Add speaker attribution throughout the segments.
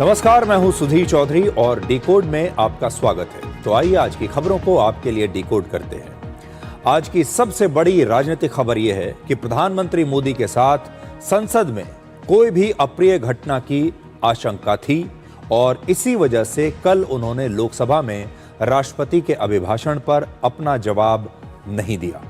Speaker 1: नमस्कार, मैं हूं सुधीर चौधरी और डिकोड में आपका स्वागत है। तो आइए आज की खबरों को आपके लिए डिकोड करते हैं। आज की सबसे बड़ी राजनीतिक खबर यह है कि प्रधानमंत्री मोदी के साथ संसद में कोई भी अप्रिय घटना की आशंका थी और इसी वजह से कल उन्होंने लोकसभा में राष्ट्रपति के अभिभाषण पर अपना जवाब नहीं दिया।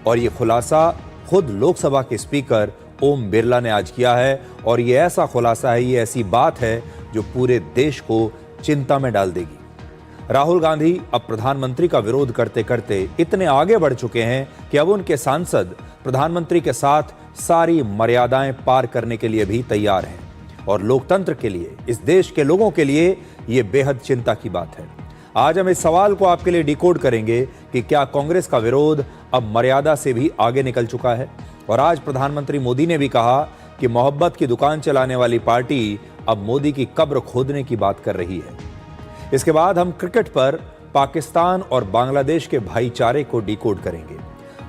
Speaker 1: और ये खुलासा खुद लोकसभा के स्पीकर ओम बिरला ने आज किया है और ये ऐसा खुलासा है, ये ऐसी बात है जो पूरे देश को चिंता में डाल देगी। राहुल गांधी अब प्रधानमंत्री का विरोध करते करते इतने आगे बढ़ चुके हैं कि अब उनके सांसद प्रधानमंत्री के साथ सारी मर्यादाएं पार करने के लिए भी तैयार हैं और लोकतंत्र के लिए, इस देश के लोगों के लिए ये बेहद चिंता की बात है। आज हम इस सवाल को आपके लिए डिकोड करेंगे कि क्या कांग्रेस का विरोध अब मर्यादा से भी आगे निकल चुका है। और आज प्रधानमंत्री मोदी ने भी कहा कि मोहब्बत की दुकान चलाने वाली पार्टी अब मोदी की कब्र खोदने की बात कर रही है। इसके बाद हम क्रिकेट पर पाकिस्तान और बांग्लादेश के भाईचारे को डिकोड करेंगे।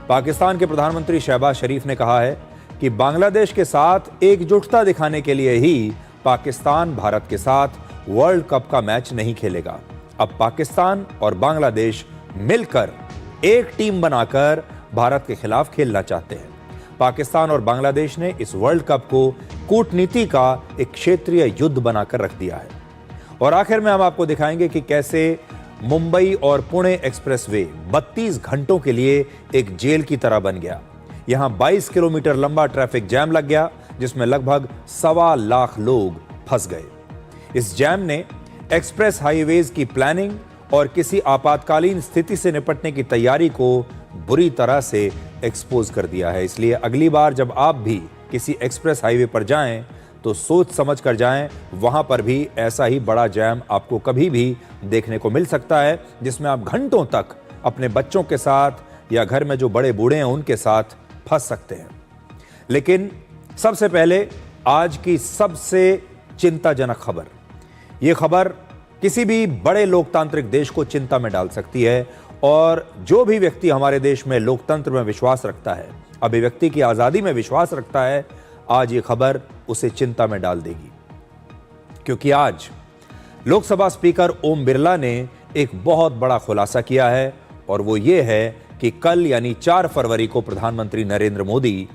Speaker 1: पाकिस्तान के प्रधानमंत्री शहबाज शरीफ ने कहा है कि बांग्लादेश के साथ एकजुटता दिखाने के लिए ही पाकिस्तान भारत के साथ वर्ल्ड कप का मैच नहीं खेलेगा। अब पाकिस्तान और बांग्लादेश मिलकर एक टीम बनाकर भारत के खिलाफ खेलना चाहते हैं। पाकिस्तान और बांग्लादेश ने इस वर्ल्ड कप को कूटनीति का एक क्षेत्रीय युद्ध बनाकर रख दिया है। और आखिर में हम आपको दिखाएंगे कि कैसे मुंबई और पुणे एक्सप्रेसवे 32 घंटों के लिए एक जेल की तरह बन गया। यहां 22 किलोमीटर लंबा ट्रैफिक जैम लग गया, जिसमें लगभग 1.25 लाख लोग फंस गए। इस जैम ने एक्सप्रेस हाईवेज की प्लानिंग और किसी आपातकालीन स्थिति से निपटने की तैयारी को बुरी तरह से एक्सपोज कर दिया है। इसलिए अगली बार जब आप भी किसी एक्सप्रेस हाईवे पर जाएं तो सोच समझ कर जाएं। वहां पर भी ऐसा ही बड़ा जैम आपको कभी भी देखने को मिल सकता है, जिसमें आप घंटों तक अपने बच्चों के साथ या घर में जो बड़े बूढ़े हैं उनके साथ फंस सकते हैं। लेकिन सबसे पहले आज की सबसे चिंताजनक खबर, यह खबर किसी भी बड़े लोकतांत्रिक देश को चिंता में डाल सकती है। और जो भी व्यक्ति हमारे देश में लोकतंत्र में विश्वास रखता है, अभिव्यक्ति की आजादी में विश्वास रखता है, आज ये खबर उसे चिंता में डाल देगी। क्योंकि आज लोकसभा स्पीकर ओम बिरला ने एक बहुत बड़ा खुलासा किया है और वो ये है कि कल यानी 4 फरवरी को प्रधानमंत्री नरेंद्र मोदी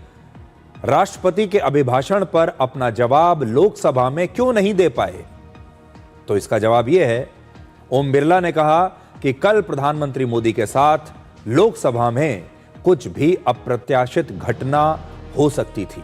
Speaker 1: राष्ट्रपति के अभिभाषण पर अपना जवाब लोकसभा में क्यों नहीं दे पाए। तो इसका जवाब यह है, ओम बिरला ने कहा कि कल प्रधानमंत्री मोदी के साथ लोकसभा में कुछ भी अप्रत्याशित घटना हो सकती थी।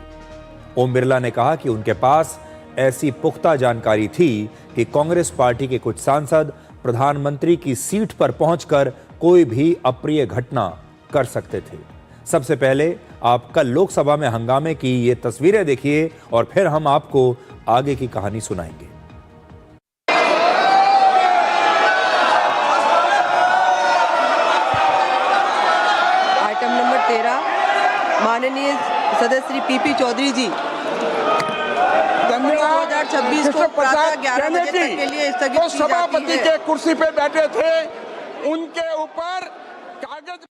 Speaker 1: ओम बिरला ने कहा कि उनके पास ऐसी पुख्ता जानकारी थी कि कांग्रेस पार्टी के कुछ सांसद प्रधानमंत्री की सीट पर पहुंचकर कोई भी अप्रिय घटना कर सकते थे। सबसे पहले आप कल लोकसभा में हंगामे की ये तस्वीरें देखिए और फिर हम आपको आगे की कहानी सुनाएंगे।
Speaker 2: माननीय सदस्य श्री पीपी चौधरी जी 2026 को प्रातः 11 बजे तक के लिए स्थगित की
Speaker 3: सभापति के कुर्सी पे बैठे थे, उनके ऊपर कागज।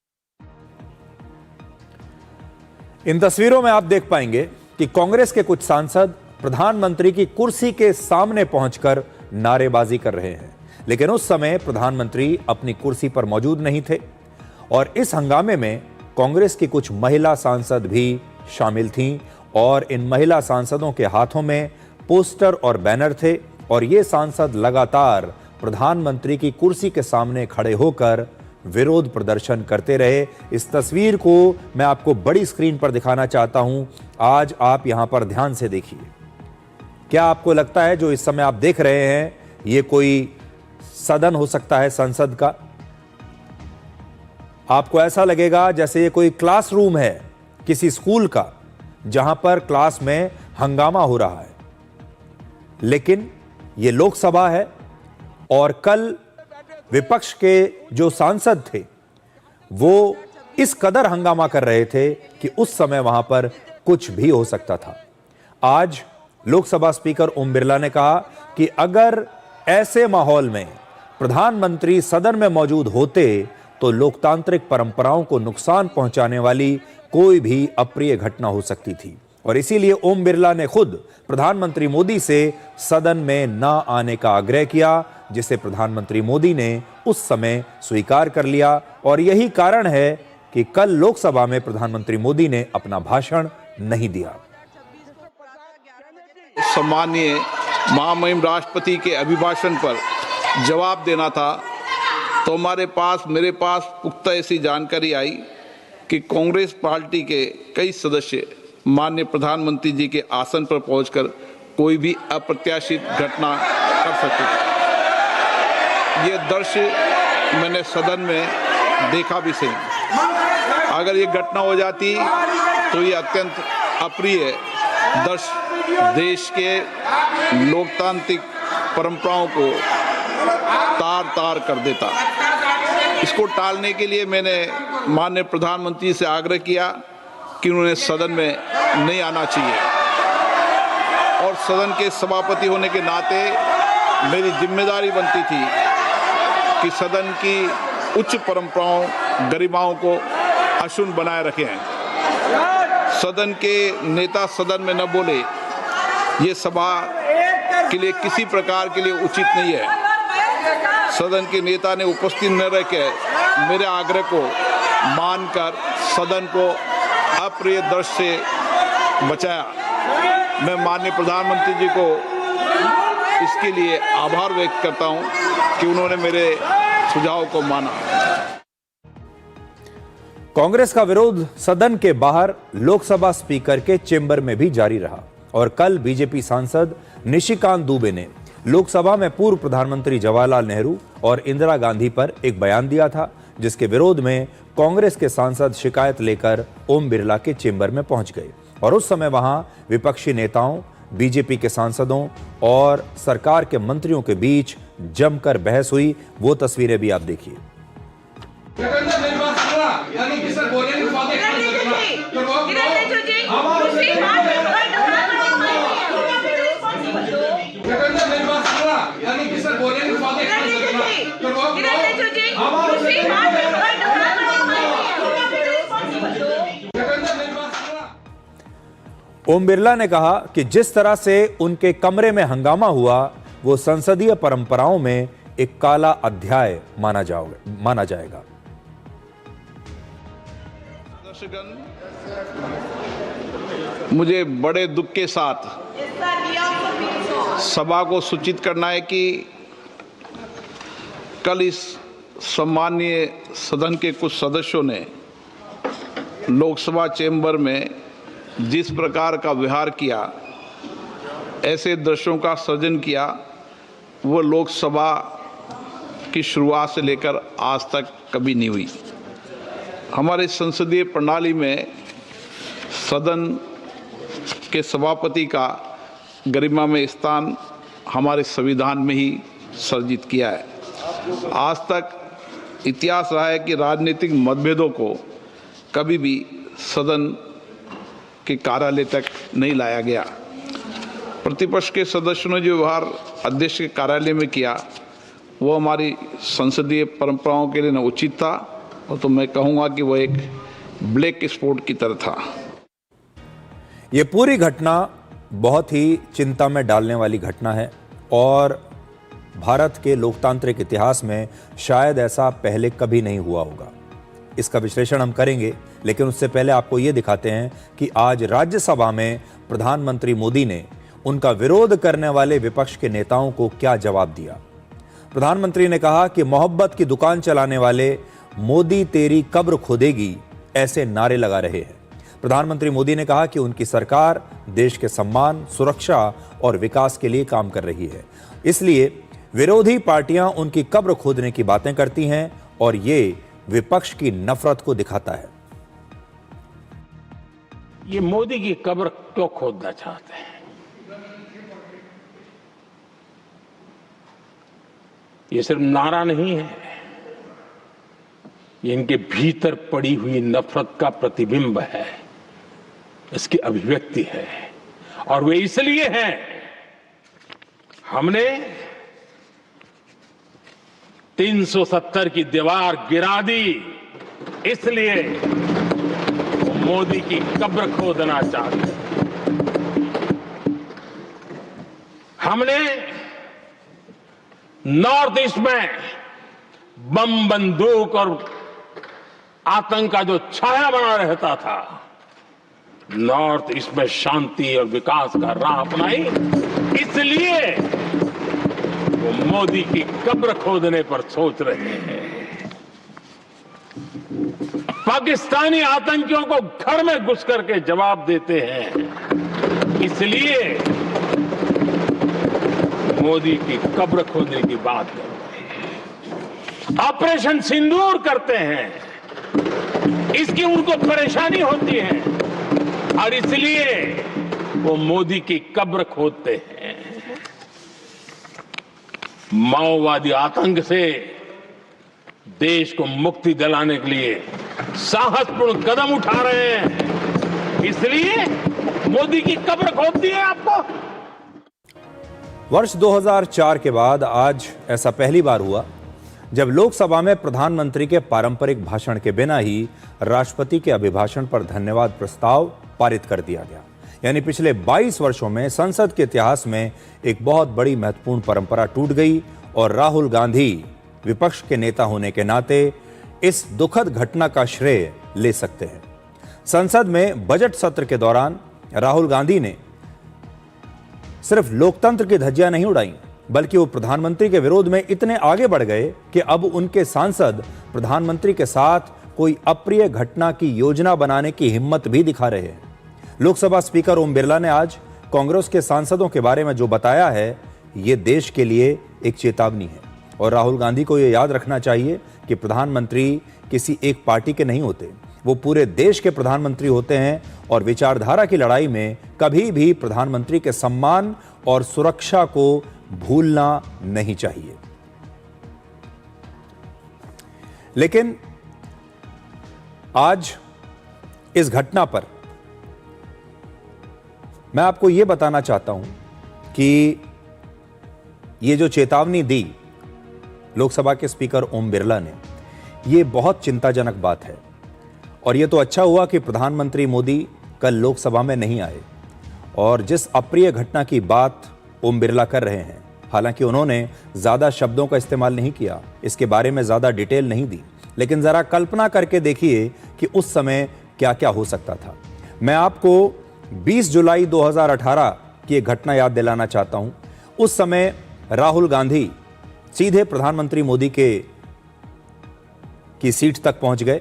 Speaker 1: इन तस्वीरों में आप देख पाएंगे कि कांग्रेस के कुछ सांसद प्रधानमंत्री की कुर्सी के सामने पहुंचकर नारेबाजी कर रहे हैं, लेकिन उस समय प्रधानमंत्री अपनी कुर्सी पर मौजूद नहीं थे। और इस हंगामे में कांग्रेस की कुछ महिला सांसद भी शामिल थीं और इन महिला सांसदों के हाथों में पोस्टर और बैनर थे और ये सांसद लगातार प्रधानमंत्री की कुर्सी के सामने खड़े होकर विरोध प्रदर्शन करते रहे। इस तस्वीर को मैं आपको बड़ी स्क्रीन पर दिखाना चाहता हूं। आज आप यहां पर ध्यान से देखिए। क्या आपको लगता है जो इस समय आप देख रहे हैं ये कोई सदन हो सकता है संसद का? आपको ऐसा लगेगा जैसे ये कोई क्लासरूम है किसी स्कूल का, जहां पर क्लास में हंगामा हो रहा है। लेकिन ये लोकसभा है और कल विपक्ष के जो सांसद थे वो इस कदर हंगामा कर रहे थे कि उस समय वहां पर कुछ भी हो सकता था। आज लोकसभा स्पीकर ओम बिरला ने कहा कि अगर ऐसे माहौल में प्रधानमंत्री सदन में मौजूद होते तो लोकतांत्रिक परंपराओं को नुकसान पहुंचाने वाली कोई भी अप्रिय घटना हो सकती थी। और इसीलिए ओम बिरला ने खुद प्रधानमंत्री मोदी से सदन में न आने का आग्रह किया, जिसे प्रधानमंत्री मोदी ने उस समय स्वीकार कर लिया। और यही कारण है कि कल लोकसभा में प्रधानमंत्री मोदी ने अपना भाषण नहीं दिया।
Speaker 4: सम्माननीय महामहिम राष्ट्रपति के अभिभाषण पर जवाब देना था, तो मेरे पास पुख्ता ऐसी जानकारी आई कि कांग्रेस पार्टी के कई सदस्य माननीय प्रधानमंत्री जी के आसन पर पहुंचकर कोई भी अप्रत्याशित घटना कर सकते थे। ये दृश्य मैंने सदन में देखा भी सही। अगर ये घटना हो जाती तो ये अत्यंत अप्रिय दृश्य देश के लोकतांत्रिक परंपराओं को तार-तार कर देता। इसको टालने के लिए मैंने माननीय प्रधानमंत्री से आग्रह किया कि उन्होंने सदन में नहीं आना चाहिए, और सदन के सभापति होने के नाते मेरी जिम्मेदारी बनती थी कि सदन की उच्च परंपराओं गरिमाओं को अक्षुण्ण बनाए रखें। सदन के नेता सदन में न बोले, ये सभा के लिए किसी प्रकार के लिए उचित नहीं है। सदन के नेता ने उपस्थित न रहकर मेरे आग्रह को मानकर सदन को अप्रिय दृश्य से बचाया। मैं माननीय प्रधानमंत्री जी को इसके लिए आभार व्यक्त करता हूं कि उन्होंने मेरे सुझाव को माना।
Speaker 1: कांग्रेस का विरोध सदन के बाहर लोकसभा स्पीकर के चेंबर में भी जारी रहा और कल बीजेपी सांसद निशिकांत दुबे ने लोकसभा में पूर्व प्रधानमंत्री जवाहरलाल नेहरू और इंदिरा गांधी पर एक बयान दिया था, जिसके विरोध में कांग्रेस के सांसद शिकायत लेकर ओम बिरला के चेंबर में पहुंच गए और उस समय वहां विपक्षी नेताओं, बीजेपी के सांसदों और सरकार के मंत्रियों के बीच जमकर बहस हुई। वो तस्वीरें भी आप देखिए। ओम बिरला ने कहा कि जिस तरह से उनके कमरे में हंगामा हुआ वो संसदीय परंपराओं में एक काला अध्याय माना जाएगा।
Speaker 4: मुझे बड़े दुख के साथ सभा को सूचित करना है कि कल इस सम्माननीय सदन के कुछ सदस्यों ने लोकसभा चेंबर में जिस प्रकार का व्यवहार किया, ऐसे दृश्यों का सृजन किया, वो लोकसभा की शुरुआत से लेकर आज तक कभी नहीं हुई। हमारे संसदीय प्रणाली में सदन के सभापति का गरिमा में स्थान हमारे संविधान में ही सर्जित किया है। आज तक इतिहास रहा है कि राजनीतिक मतभेदों को कभी भी सदन के कार्यालय तक नहीं लाया गया। प्रतिपक्ष के सदस्यों ने जो व्यवहार अध्यक्ष के कार्यालय में किया वो हमारी संसदीय परंपराओं के लिए न उचित था, और तो मैं कहूंगा कि वो एक ब्लैक स्पॉट की तरह था।
Speaker 1: ये पूरी घटना बहुत ही चिंता में डालने वाली घटना है और भारत के लोकतांत्रिक इतिहास में शायद ऐसा पहले कभी नहीं हुआ होगा। इसका विश्लेषण हम करेंगे, लेकिन उससे पहले आपको ये दिखाते हैं कि आज राज्यसभा में प्रधानमंत्री मोदी ने उनका विरोध करने वाले विपक्ष के नेताओं को क्या जवाब दिया। प्रधानमंत्री ने कहा कि मोहब्बत की दुकान चलाने वाले मोदी तेरी कब्र खोदेगी ऐसे नारे लगा रहे हैं। प्रधानमंत्री मोदी ने कहा कि उनकी सरकार देश के सम्मान, सुरक्षा और विकास के लिए काम कर रही है, इसलिए विरोधी पार्टियां उनकी कब्र खोदने की बातें करती हैं और ये विपक्ष की नफरत को दिखाता है।
Speaker 5: ये मोदी की कब्र क्यों खोदना चाहते हैं? ये सिर्फ नारा नहीं है, ये इनके भीतर पड़ी हुई नफरत का प्रतिबिंब है, इसकी अभिव्यक्ति है। और वे इसलिए हैं, हमने 370 की दीवार गिरा दी, इसलिए वो मोदी की कब्र खोदना चाहते हैं। हमने नॉर्थ ईस्ट में बम बंदूक और आतंक का जो छाया बना रहता था, नॉर्थ ईस्ट में शांति और विकास का राह अपनाई। इसलिए वो मोदी की कब्र खोदने पर सोच रहे हैं। पाकिस्तानी आतंकियों को घर में घुस करके जवाब देते हैं, इसलिए मोदी की कब्र खोदने की बात कर रहे हैं। ऑपरेशन सिंदूर करते हैं, इसकी उनको परेशानी होती है और इसलिए वो मोदी की कब्र खोदते हैं। माओवादी आतंक से देश को मुक्ति दिलाने के लिए साहसपूर्ण कदम उठा रहे हैं, इसलिए मोदी की कब्र खोदती है आपको।
Speaker 1: वर्ष 2004 के बाद आज ऐसा पहली बार हुआ जब लोकसभा में प्रधानमंत्री के पारंपरिक भाषण के बिना ही राष्ट्रपति के अभिभाषण पर धन्यवाद प्रस्ताव पारित कर दिया गया। यानी पिछले 22 वर्षों में संसद के इतिहास में एक बहुत बड़ी महत्वपूर्ण परंपरा टूट गई और राहुल गांधी विपक्ष के नेता होने के नाते इस दुखद घटना का श्रेय ले सकते हैं। संसद में बजट सत्र के दौरान राहुल गांधी ने सिर्फ लोकतंत्र की धज्जियां नहीं उड़ाई, बल्कि वो प्रधानमंत्री के विरोध में इतने आगे बढ़ गए कि अब उनके सांसद प्रधानमंत्री के साथ कोई अप्रिय घटना की योजना बनाने की हिम्मत भी दिखा रहे हैं। लोकसभा स्पीकर ओम बिरला ने आज कांग्रेस के सांसदों के बारे में जो बताया है, ये देश के लिए एक चेतावनी है और राहुल गांधी को यह याद रखना चाहिए कि प्रधानमंत्री किसी एक पार्टी के नहीं होते, वो पूरे देश के प्रधानमंत्री होते हैं और विचारधारा की लड़ाई में कभी भी प्रधानमंत्री के सम्मान और सुरक्षा को भूलना नहीं चाहिए। लेकिन आज इस घटना पर मैं आपको यह बताना चाहता हूं कि ये जो चेतावनी दी लोकसभा के स्पीकर ओम बिरला ने, ये बहुत चिंताजनक बात है। और यह तो अच्छा हुआ कि प्रधानमंत्री मोदी कल लोकसभा में नहीं आए और जिस अप्रिय घटना की बात ओम बिरला कर रहे हैं, हालांकि उन्होंने ज़्यादा शब्दों का इस्तेमाल नहीं किया, इसके बारे में ज़्यादा डिटेल नहीं दी, लेकिन ज़रा कल्पना करके देखिए कि उस समय क्या क्या हो सकता था। मैं आपको 20 जुलाई 2018 की एक घटना याद दिलाना चाहता हूं। उस समय राहुल गांधी सीधे प्रधानमंत्री मोदी की सीट तक पहुंच गए,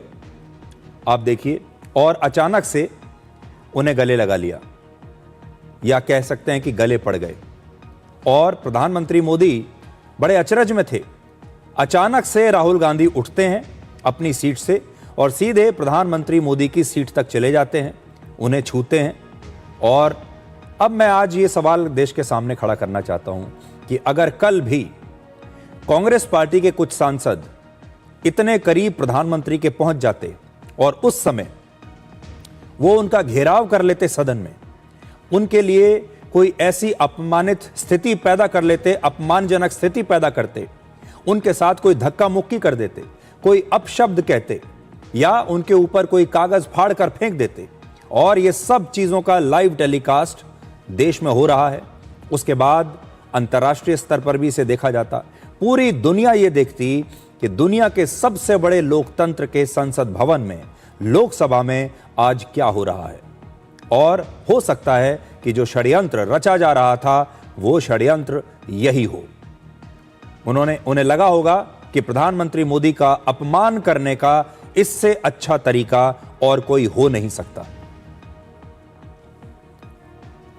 Speaker 1: आप देखिए, और अचानक से उन्हें गले लगा लिया, या कह सकते हैं कि गले पड़ गए। और प्रधानमंत्री मोदी बड़े अचरज में थे। अचानक से राहुल गांधी उठते हैं अपनी सीट से और सीधे प्रधानमंत्री मोदी की सीट तक चले जाते हैं, उन्हें छूते हैं। और अब मैं आज ये सवाल देश के सामने खड़ा करना चाहता हूं कि अगर कल भी कांग्रेस पार्टी के कुछ सांसद इतने करीब प्रधानमंत्री के पहुंच जाते और उस समय वो उनका घेराव कर लेते सदन में, उनके लिए कोई ऐसी अपमानित स्थिति पैदा कर लेते, अपमानजनक स्थिति पैदा करते, उनके साथ कोई धक्का मुक्की कर देते, कोई अपशब्द कहते या उनके ऊपर कोई कागज फाड़ कर फेंक देते, और ये सब चीजों का लाइव टेलीकास्ट देश में हो रहा है, उसके बाद अंतर्राष्ट्रीय स्तर पर भी इसे देखा जाता, पूरी दुनिया ये देखती कि दुनिया के सबसे बड़े लोकतंत्र के संसद भवन में, लोकसभा में आज क्या हो रहा है। और हो सकता है कि जो षड्यंत्र रचा जा रहा था वो षड्यंत्र यही हो। उन्हें लगा होगा कि प्रधानमंत्री मोदी का अपमान करने का इससे अच्छा तरीका और कोई हो नहीं सकता।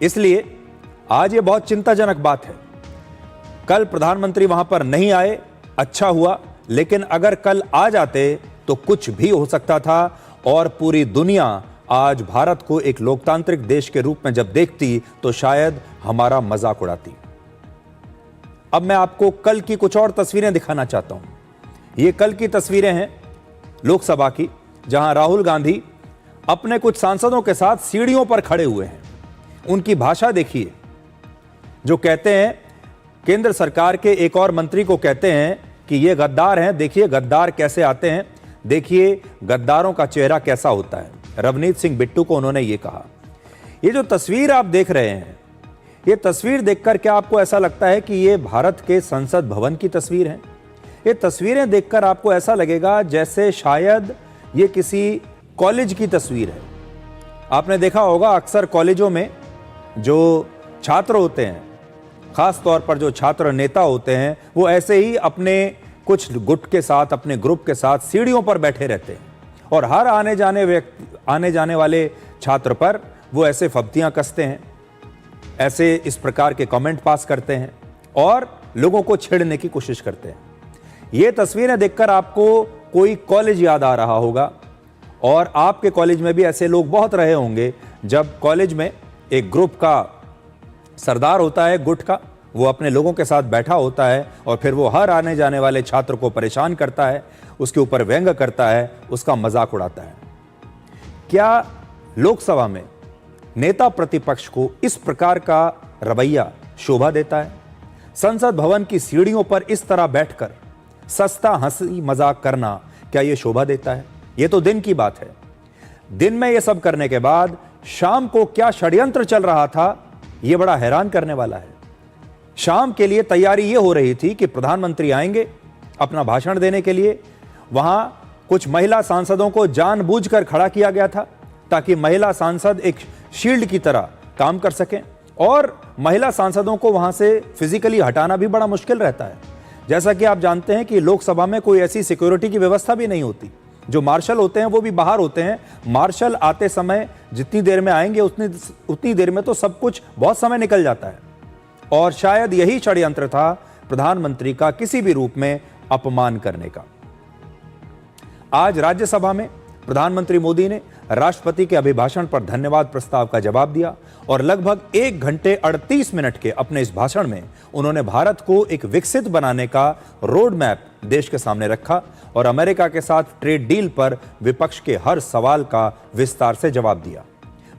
Speaker 1: इसलिए आज ये बहुत चिंताजनक बात है। कल प्रधानमंत्री वहां पर नहीं आए, अच्छा हुआ, लेकिन अगर कल आ जाते तो कुछ भी हो सकता था और पूरी दुनिया आज भारत को एक लोकतांत्रिक देश के रूप में जब देखती तो शायद हमारा मजाक उड़ाती। अब मैं आपको कल की कुछ और तस्वीरें दिखाना चाहता हूं। ये कल की तस्वीरें हैं लोकसभा की, जहां राहुल गांधी अपने कुछ सांसदों के साथ सीढ़ियों पर खड़े हुए हैं। उनकी भाषा देखिए, जो कहते हैं, केंद्र सरकार के एक और मंत्री को कहते हैं कि ये गद्दार हैं, देखिए गद्दार कैसे आते हैं, देखिए गद्दारों का चेहरा कैसा होता है। रवनीत सिंह बिट्टू को उन्होंने ये कहा। ये जो तस्वीर आप देख रहे हैं, ये तस्वीर देखकर क्या आपको ऐसा लगता है कि ये भारत के संसद भवन की तस्वीर है? ये तस्वीरें देखकर आपको ऐसा लगेगा जैसे शायद ये किसी कॉलेज की तस्वीर है। आपने देखा होगा अक्सर कॉलेजों में जो छात्र होते हैं, खास तौर पर जो छात्र नेता होते हैं, वो ऐसे ही अपने कुछ गुट के साथ, अपने ग्रुप के साथ सीढ़ियों पर बैठे रहते हैं और हर आने जाने वाले छात्र पर वो ऐसे फब्तियां कसते हैं, ऐसे इस प्रकार के कमेंट पास करते हैं और लोगों को छेड़ने की कोशिश करते हैं। ये तस्वीरें देखकर आपको कोई कॉलेज याद आ रहा होगा और आपके कॉलेज में भी ऐसे लोग बहुत रहे होंगे जब कॉलेज में एक ग्रुप का सरदार होता है, गुट का, वो अपने लोगों के साथ बैठा होता है और फिर वो हर आने जाने वाले छात्र को परेशान करता है, उसके ऊपर व्यंग करता है, उसका मजाक उड़ाता है। क्या लोकसभा में नेता प्रतिपक्ष को इस प्रकार का रवैया शोभा देता है? संसद भवन की सीढ़ियों पर इस तरह बैठकर सस्ता हंसी मजाक करना क्या यह शोभा देता है? यह तो दिन की बात है। दिन में यह सब करने के बाद शाम को क्या षड्यंत्र चल रहा था, यह बड़ा हैरान करने वाला है। शाम के लिए तैयारी यह हो रही थी कि प्रधानमंत्री आएंगे अपना भाषण देने के लिए। वहां कुछ महिला सांसदों को जानबूझकर खड़ा किया गया था ताकि महिला सांसद एक शील्ड की तरह काम कर सकें और महिला सांसदों को वहां से फिजिकली हटाना भी बड़ा मुश्किल रहता है। जैसा कि आप जानते हैं कि लोकसभा में कोई ऐसी सिक्योरिटी की व्यवस्था भी नहीं होती। जो मार्शल होते हैं वो भी बाहर होते हैं। मार्शल आते समय जितनी देर में आएंगे उतनी देर में तो सब कुछ बहुत समय निकल जाता है और शायद यही षड्यंत्र था प्रधानमंत्री का किसी भी रूप में अपमान करने का। आज राज्यसभा में प्रधानमंत्री मोदी ने राष्ट्रपति के अभिभाषण पर धन्यवाद प्रस्ताव का जवाब दिया और लगभग 1 घंटे 38 मिनट के अपने इस भाषण में उन्होंने भारत को एक विकसित बनाने का रोड मैप देश के सामने रखा और अमेरिका के साथ ट्रेड डील पर विपक्ष के हर सवाल का विस्तार से जवाब दिया।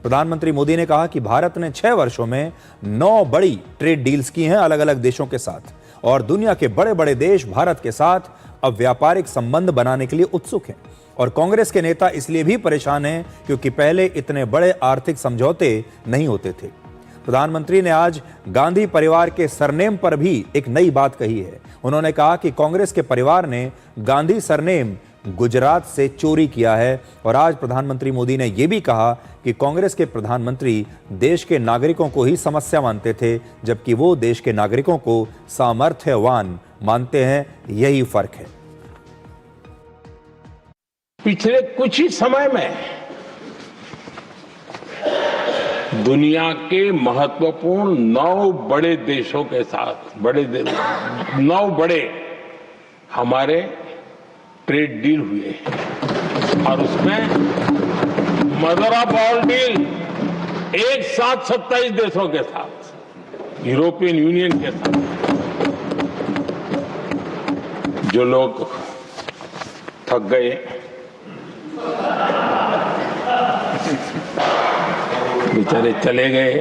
Speaker 1: प्रधानमंत्री मोदी ने कहा कि भारत ने 6 वर्षों में 9 बड़ी ट्रेड डील्स की हैं अलग अलग देशों के साथ और दुनिया के बड़े बड़े देश भारत के साथ अब व्यापारिक संबंध बनाने के लिए उत्सुक हैं। और कांग्रेस के नेता इसलिए भी परेशान हैं क्योंकि पहले इतने बड़े आर्थिक समझौते नहीं होते थे। प्रधानमंत्री ने आज गांधी परिवार के सरनेम पर भी एक नई बात कही है। उन्होंने कहा कि कांग्रेस के परिवार ने गांधी सरनेम गुजरात से चोरी किया है और आज प्रधानमंत्री मोदी ने यह भी कहा कि कांग्रेस के प्रधानमंत्री देश के नागरिकों को ही समस्या मानते थे जबकि वो देश के नागरिकों को सामर्थ्यवान मानते हैं। यही फर्क है।
Speaker 5: पिछले कुछ ही समय में दुनिया के महत्वपूर्ण 9 बड़े देशों के साथ 9 बड़े हमारे ट्रेड डील हुए और उसमें मदर ऑफ ऑल डील एक साथ 27 देशों के साथ, यूरोपियन यूनियन के साथ। जो लोग थक गए, बेचारे चले गए,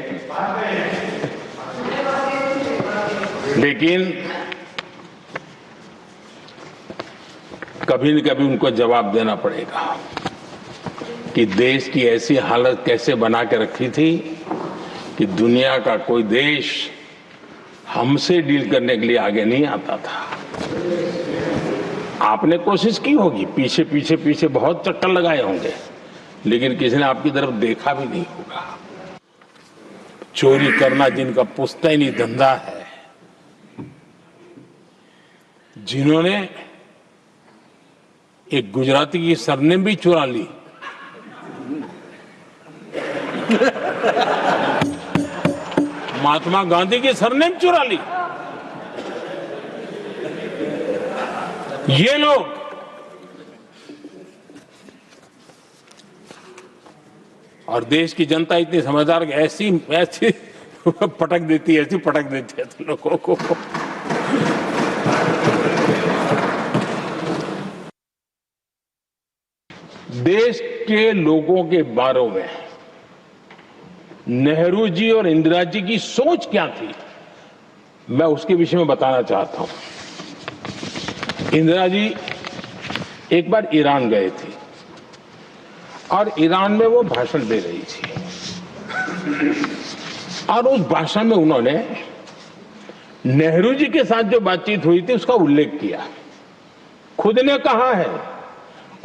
Speaker 5: लेकिन कभी न कभी उनको जवाब देना पड़ेगा कि देश की ऐसी हालत कैसे बना के रखी थी कि दुनिया का कोई देश हमसे डील करने के लिए आगे नहीं आता था। आपने कोशिश की होगी, पीछे बहुत चक्कर लगाए होंगे, लेकिन किसी ने आपकी तरफ देखा भी नहीं होगा। चोरी करना जिनका पुश्तैनी धंधा है, जिन्होंने एक गुजराती की सरनेम भी चुरा ली, महात्मा गांधी की सरनेम चुरा ली, ये लोग और देश की जनता इतनी समझदार कि ऐसी पटक देती है तो लोगों को। देश के लोगों के बारे में नेहरू जी और इंदिरा जी की सोच क्या थी, मैं उसके विषय में बताना चाहता हूं। इंदिरा जी एक बार ईरान गए थे और ईरान में वो भाषण दे रही थी और उस भाषण में उन्होंने नेहरू जी के साथ जो बातचीत हुई थी उसका उल्लेख किया। खुद ने कहा है,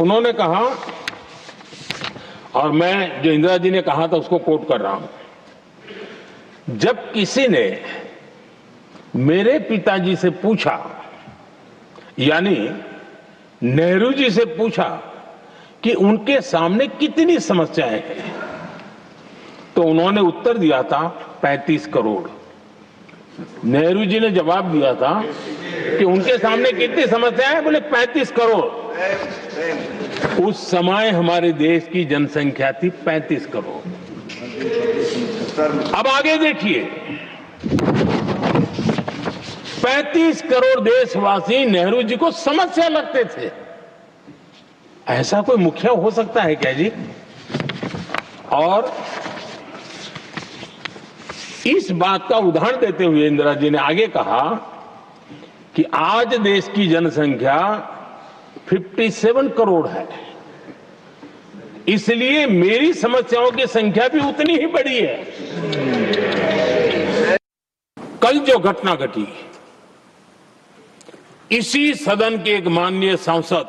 Speaker 5: उन्होंने कहा, और मैं जो इंदिरा जी ने कहा था उसको कोट कर रहा हूं, जब किसी ने मेरे पिताजी से पूछा, यानी नेहरू जी से पूछा कि उनके सामने कितनी समस्याएं हैं, तो उन्होंने उत्तर दिया था 35 करोड़। नेहरू जी ने जवाब दिया था कि उनके सामने कितनी समस्याएं हैं, बोले 35 करोड़। उस समय हमारे देश की जनसंख्या थी 35 करोड़। अब आगे देखिए, 35 करोड़ देशवासी नेहरू जी को समस्या लगते थे। ऐसा कोई मुखिया हो सकता है क्या जी? और इस बात का उदाहरण देते हुए इंदिरा जी ने आगे कहा कि आज देश की जनसंख्या 57 करोड़ है, इसलिए मेरी समस्याओं की संख्या भी उतनी ही बड़ी है। कल जो घटना घटी, इसी सदन के एक माननीय सांसद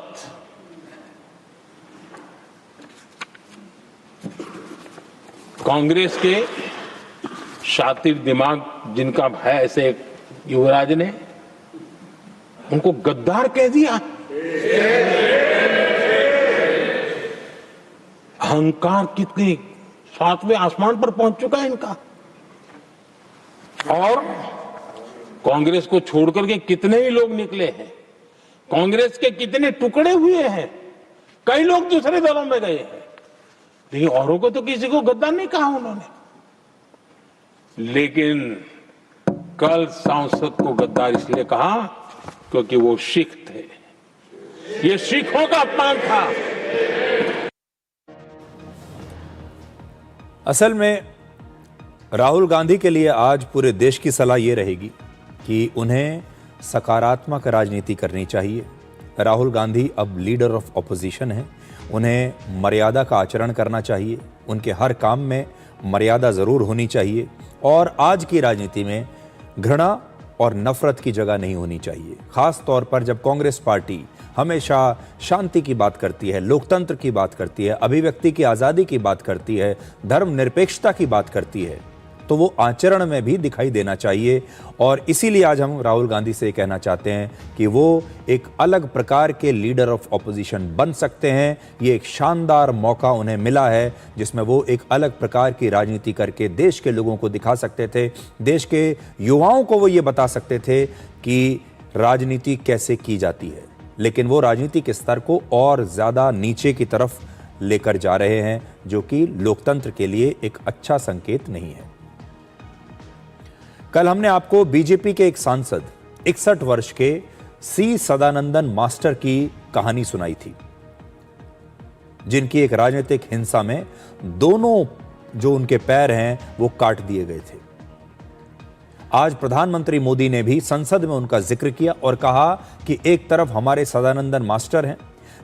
Speaker 5: कांग्रेस के शातिर दिमाग जिनका है ऐसे एक युवराज ने उनको गद्दार कह दिया। अहंकार कितने 7वें आसमान पर पहुंच चुका है इनका। और कांग्रेस को छोड़कर के कितने ही लोग निकले हैं, कांग्रेस के कितने टुकड़े हुए हैं, कई लोग दूसरे दलों में गए हैं, लेकिन औरों को तो किसी को गद्दार नहीं कहा उन्होंने। लेकिन कल सांसद को गद्दार इसलिए कहा क्योंकि वो सिख थे। ये सिखों का अपमान था।
Speaker 1: असल में राहुल गांधी के लिए आज पूरे देश की सलाह ये रहेगी कि उन्हें सकारात्मक राजनीति करनी चाहिए। राहुल गांधी अब लीडर ऑफ ऑपोजिशन हैं, उन्हें मर्यादा का आचरण करना चाहिए, उनके हर काम में मर्यादा ज़रूर होनी चाहिए और आज की राजनीति में घृणा और नफरत की जगह नहीं होनी चाहिए। खास तौर पर जब कांग्रेस पार्टी हमेशा शांति की बात करती है, लोकतंत्र की बात करती है, अभिव्यक्ति की आज़ादी की बात करती है, धर्मनिरपेक्षता की बात करती है, तो वो आचरण में भी दिखाई देना चाहिए। और इसीलिए आज हम राहुल गांधी से कहना चाहते हैं कि वो एक अलग प्रकार के लीडर ऑफ ऑपोजिशन बन सकते हैं। ये एक शानदार मौका उन्हें मिला है जिसमें वो एक अलग प्रकार की राजनीति करके देश के लोगों को दिखा सकते थे, देश के युवाओं को वो ये बता सकते थे कि राजनीति कैसे की जाती है। लेकिन वो राजनीति के स्तर को और ज़्यादा नीचे की तरफ लेकर जा रहे हैं, जो कि लोकतंत्र के लिए एक अच्छा संकेत नहीं है। कल हमने आपको बीजेपी के एक सांसद 61 वर्ष के सी सदानंदन मास्टर की कहानी सुनाई थी, जिनकी एक राजनीतिक हिंसा में दोनों जो उनके पैर हैं वो काट दिए गए थे। आज प्रधानमंत्री मोदी ने भी संसद में उनका जिक्र किया और कहा कि एक तरफ हमारे सदानंदन मास्टर हैं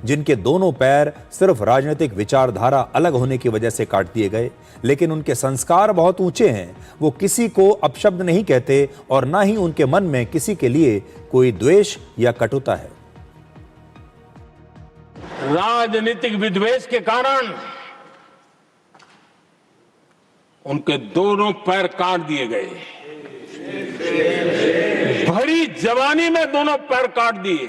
Speaker 1: जिनके दोनों पैर सिर्फ राजनीतिक विचारधारा अलग होने की वजह से काट दिए गए, लेकिन उनके संस्कार बहुत ऊंचे हैं। वो किसी को अपशब्द नहीं कहते और ना ही उनके मन में किसी के लिए कोई द्वेष या कटुता है।
Speaker 5: राजनीतिक विद्वेष के कारण उनके दोनों पैर काट दिए गए। भरी जवानी में दोनों पैर काट दिए।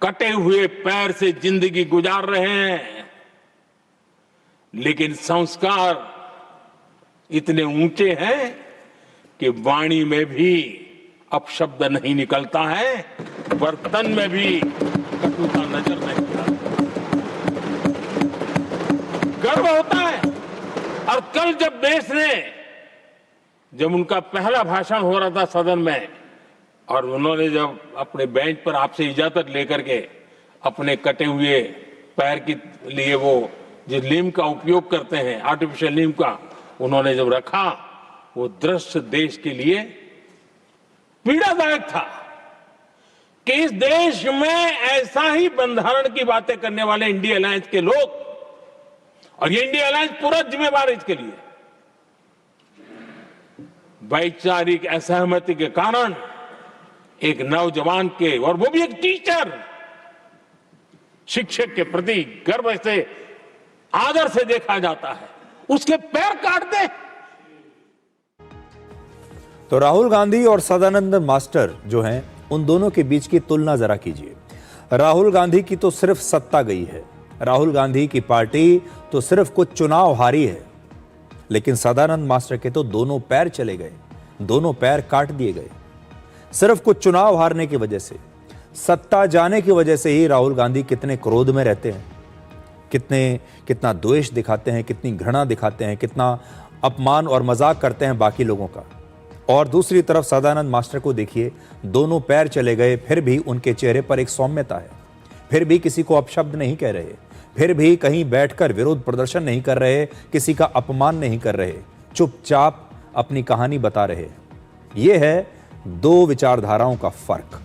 Speaker 5: कटे हुए पैर से जिंदगी गुजार रहे हैं, लेकिन संस्कार इतने ऊंचे हैं कि वाणी में भी अपशब्द नहीं निकलता है, बर्तन में भी कटुता नजर नहीं आता। गर्व होता है। और कल जब देश ने, जब उनका पहला भाषण हो रहा था सदन में और उन्होंने जब अपने बेंच पर आपसे इजाजत लेकर के अपने कटे हुए पैर के लिए वो जो नीम का उपयोग करते हैं, आर्टिफिशियल नीम का, उन्होंने जब रखा, वो दृश्य देश के लिए पीड़ादायक था कि इस देश में ऐसा ही बंधारण की बातें करने वाले इंडिया अलायंस के लोग, और ये इंडिया अलायंस पूरा जिम्मेवार है इसके लिए, वैचारिक असहमति के कारण एक नौजवान के, और वो भी एक टीचर, शिक्षक के प्रति गर्व से, आदर से देखा जाता है, उसके पैर काट दे।
Speaker 1: तो राहुल गांधी और सदानंद मास्टर जो हैं, उन दोनों के बीच की तुलना जरा कीजिए। राहुल गांधी की तो सिर्फ सत्ता गई है, राहुल गांधी की पार्टी तो सिर्फ कुछ चुनाव हारी है, लेकिन सदानंद मास्टर के तो दोनों पैर चले गए, दोनों पैर काट दिए गए। सिर्फ कुछ चुनाव हारने की वजह से, सत्ता जाने की वजह से ही राहुल गांधी कितने क्रोध में रहते हैं, कितना द्वेष दिखाते हैं, कितनी घृणा दिखाते हैं, कितना अपमान और मजाक करते हैं बाकी लोगों का। और दूसरी तरफ सदानंद मास्टर को देखिए, दोनों पैर चले गए, फिर भी उनके चेहरे पर एक सौम्यता है, फिर भी किसी को अपशब्द नहीं कह रहे, फिर भी कहीं बैठकर विरोध प्रदर्शन नहीं कर रहे, किसी का अपमान नहीं कर रहे, चुपचाप अपनी कहानी बता रहे। यह है दो विचारधाराओं का फर्क।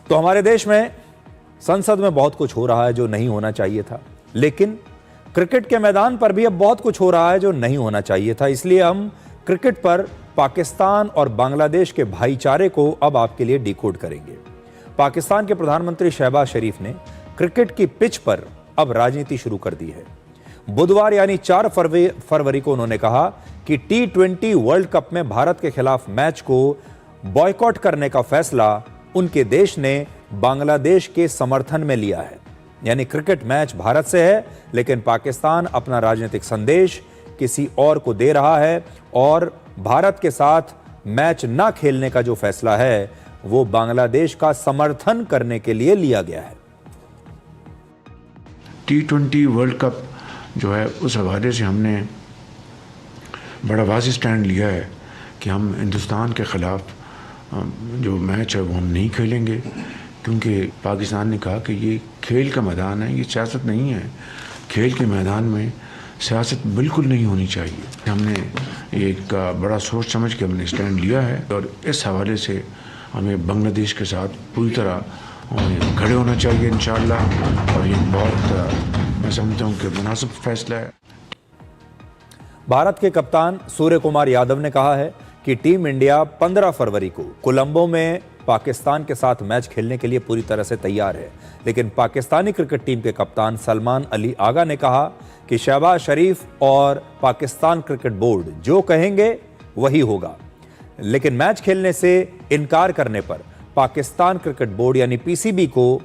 Speaker 1: तो हमारे देश में संसद में बहुत कुछ हो रहा है जो नहीं होना चाहिए था, लेकिन क्रिकेट के मैदान पर भी अब बहुत कुछ हो रहा है जो नहीं होना चाहिए था। इसलिए हम क्रिकेट पर पाकिस्तान और बांग्लादेश के भाईचारे को अब आपके लिए डिकोड करेंगे। पाकिस्तान के प्रधानमंत्री शहबाज शरीफ ने क्रिकेट की पिच पर अब राजनीति शुरू कर दी है। बुधवार यानी 4 फरवरी को उन्होंने कहा कि T20 वर्ल्ड कप में भारत के खिलाफ मैच को बॉयकॉट करने का फैसला उनके देश ने बांग्लादेश के समर्थन में लिया है। यानी क्रिकेट मैच भारत से है, लेकिन पाकिस्तान अपना राजनीतिक संदेश किसी और को दे रहा है, और भारत के साथ मैच ना खेलने का जो फैसला है वो बांग्लादेश का समर्थन करने के लिए लिया गया है।
Speaker 6: T20 वर्ल्ड कप जो है, उस हवाले से हमने बड़ा वाज़ेह स्टैंड लिया है कि हम हिंदुस्तान के ख़िलाफ़ जो मैच है वो हम नहीं खेलेंगे, क्योंकि पाकिस्तान ने कहा कि ये खेल का मैदान है, ये सियासत नहीं है। खेल के मैदान में सियासत बिल्कुल नहीं होनी चाहिए। हमने एक बड़ा सोच समझ के हमने स्टैंड लिया है, और इस हवाले से हमें बांग्लादेश के साथ पूरी तरह खड़े होना चाहिए इंशाअल्लाह, और ये बहुत मैं समझता हूँ कि मुनासिब फैसला है।
Speaker 1: भारत के कप्तान सूर्य कुमार यादव ने कहा है कि टीम इंडिया 15 फरवरी को कोलंबो में पाकिस्तान के साथ मैच खेलने के लिए पूरी तरह से तैयार है। लेकिन पाकिस्तानी क्रिकेट टीम के कप्तान सलमान अली आगा ने कहा कि शहबाज शरीफ और पाकिस्तान क्रिकेट बोर्ड जो कहेंगे वही होगा, लेकिन मैच खेलने से इनकार करने पर पाकिस्तान क्रिकेट बोर्ड यानी पीसीबी को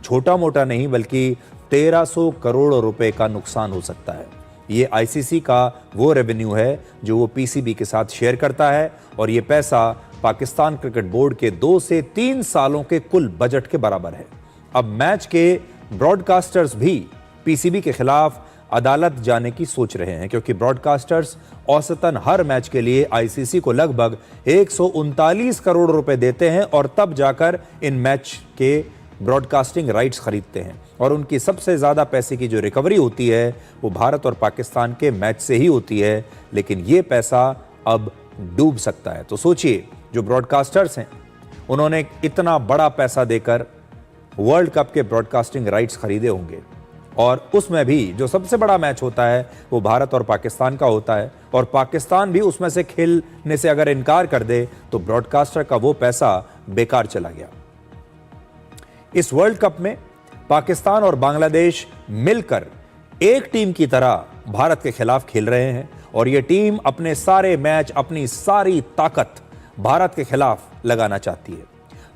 Speaker 1: छोटा मोटा नहीं बल्कि 1300 करोड़ रुपए का नुकसान हो सकता है। ये आईसीसी का वो रेवेन्यू है जो वो पीसीबी के साथ शेयर करता है, और ये पैसा पाकिस्तान क्रिकेट बोर्ड के 2 से 3 सालों के कुल बजट के बराबर है। अब मैच के ब्रॉडकास्टर्स भी पीसीबी के खिलाफ अदालत जाने की सोच रहे हैं, क्योंकि ब्रॉडकास्टर्स औसतन हर मैच के लिए आईसीसी को लगभग 139 करोड़ रुपए देते हैं, और तब जाकर इन मैच के ब्रॉडकास्टिंग राइट्स खरीदते हैं, और उनकी सबसे ज़्यादा पैसे की जो रिकवरी होती है वो भारत और पाकिस्तान के मैच से ही होती है। लेकिन ये पैसा अब डूब सकता है। तो सोचिए, जो ब्रॉडकास्टर्स हैं उन्होंने इतना बड़ा पैसा देकर वर्ल्ड कप के ब्रॉडकास्टिंग राइट्स खरीदे होंगे, और उसमें भी जो सबसे बड़ा मैच होता है वो भारत और पाकिस्तान का होता है, और पाकिस्तान भी उसमें से खेलने से अगर इनकार कर दे तो ब्रॉडकास्टर का वो पैसा बेकार चला गया। इस वर्ल्ड कप में पाकिस्तान और बांग्लादेश मिलकर एक टीम की तरह भारत के खिलाफ खेल रहे हैं, और यह टीम अपने सारे मैच, अपनी सारी ताकत भारत के खिलाफ लगाना चाहती है।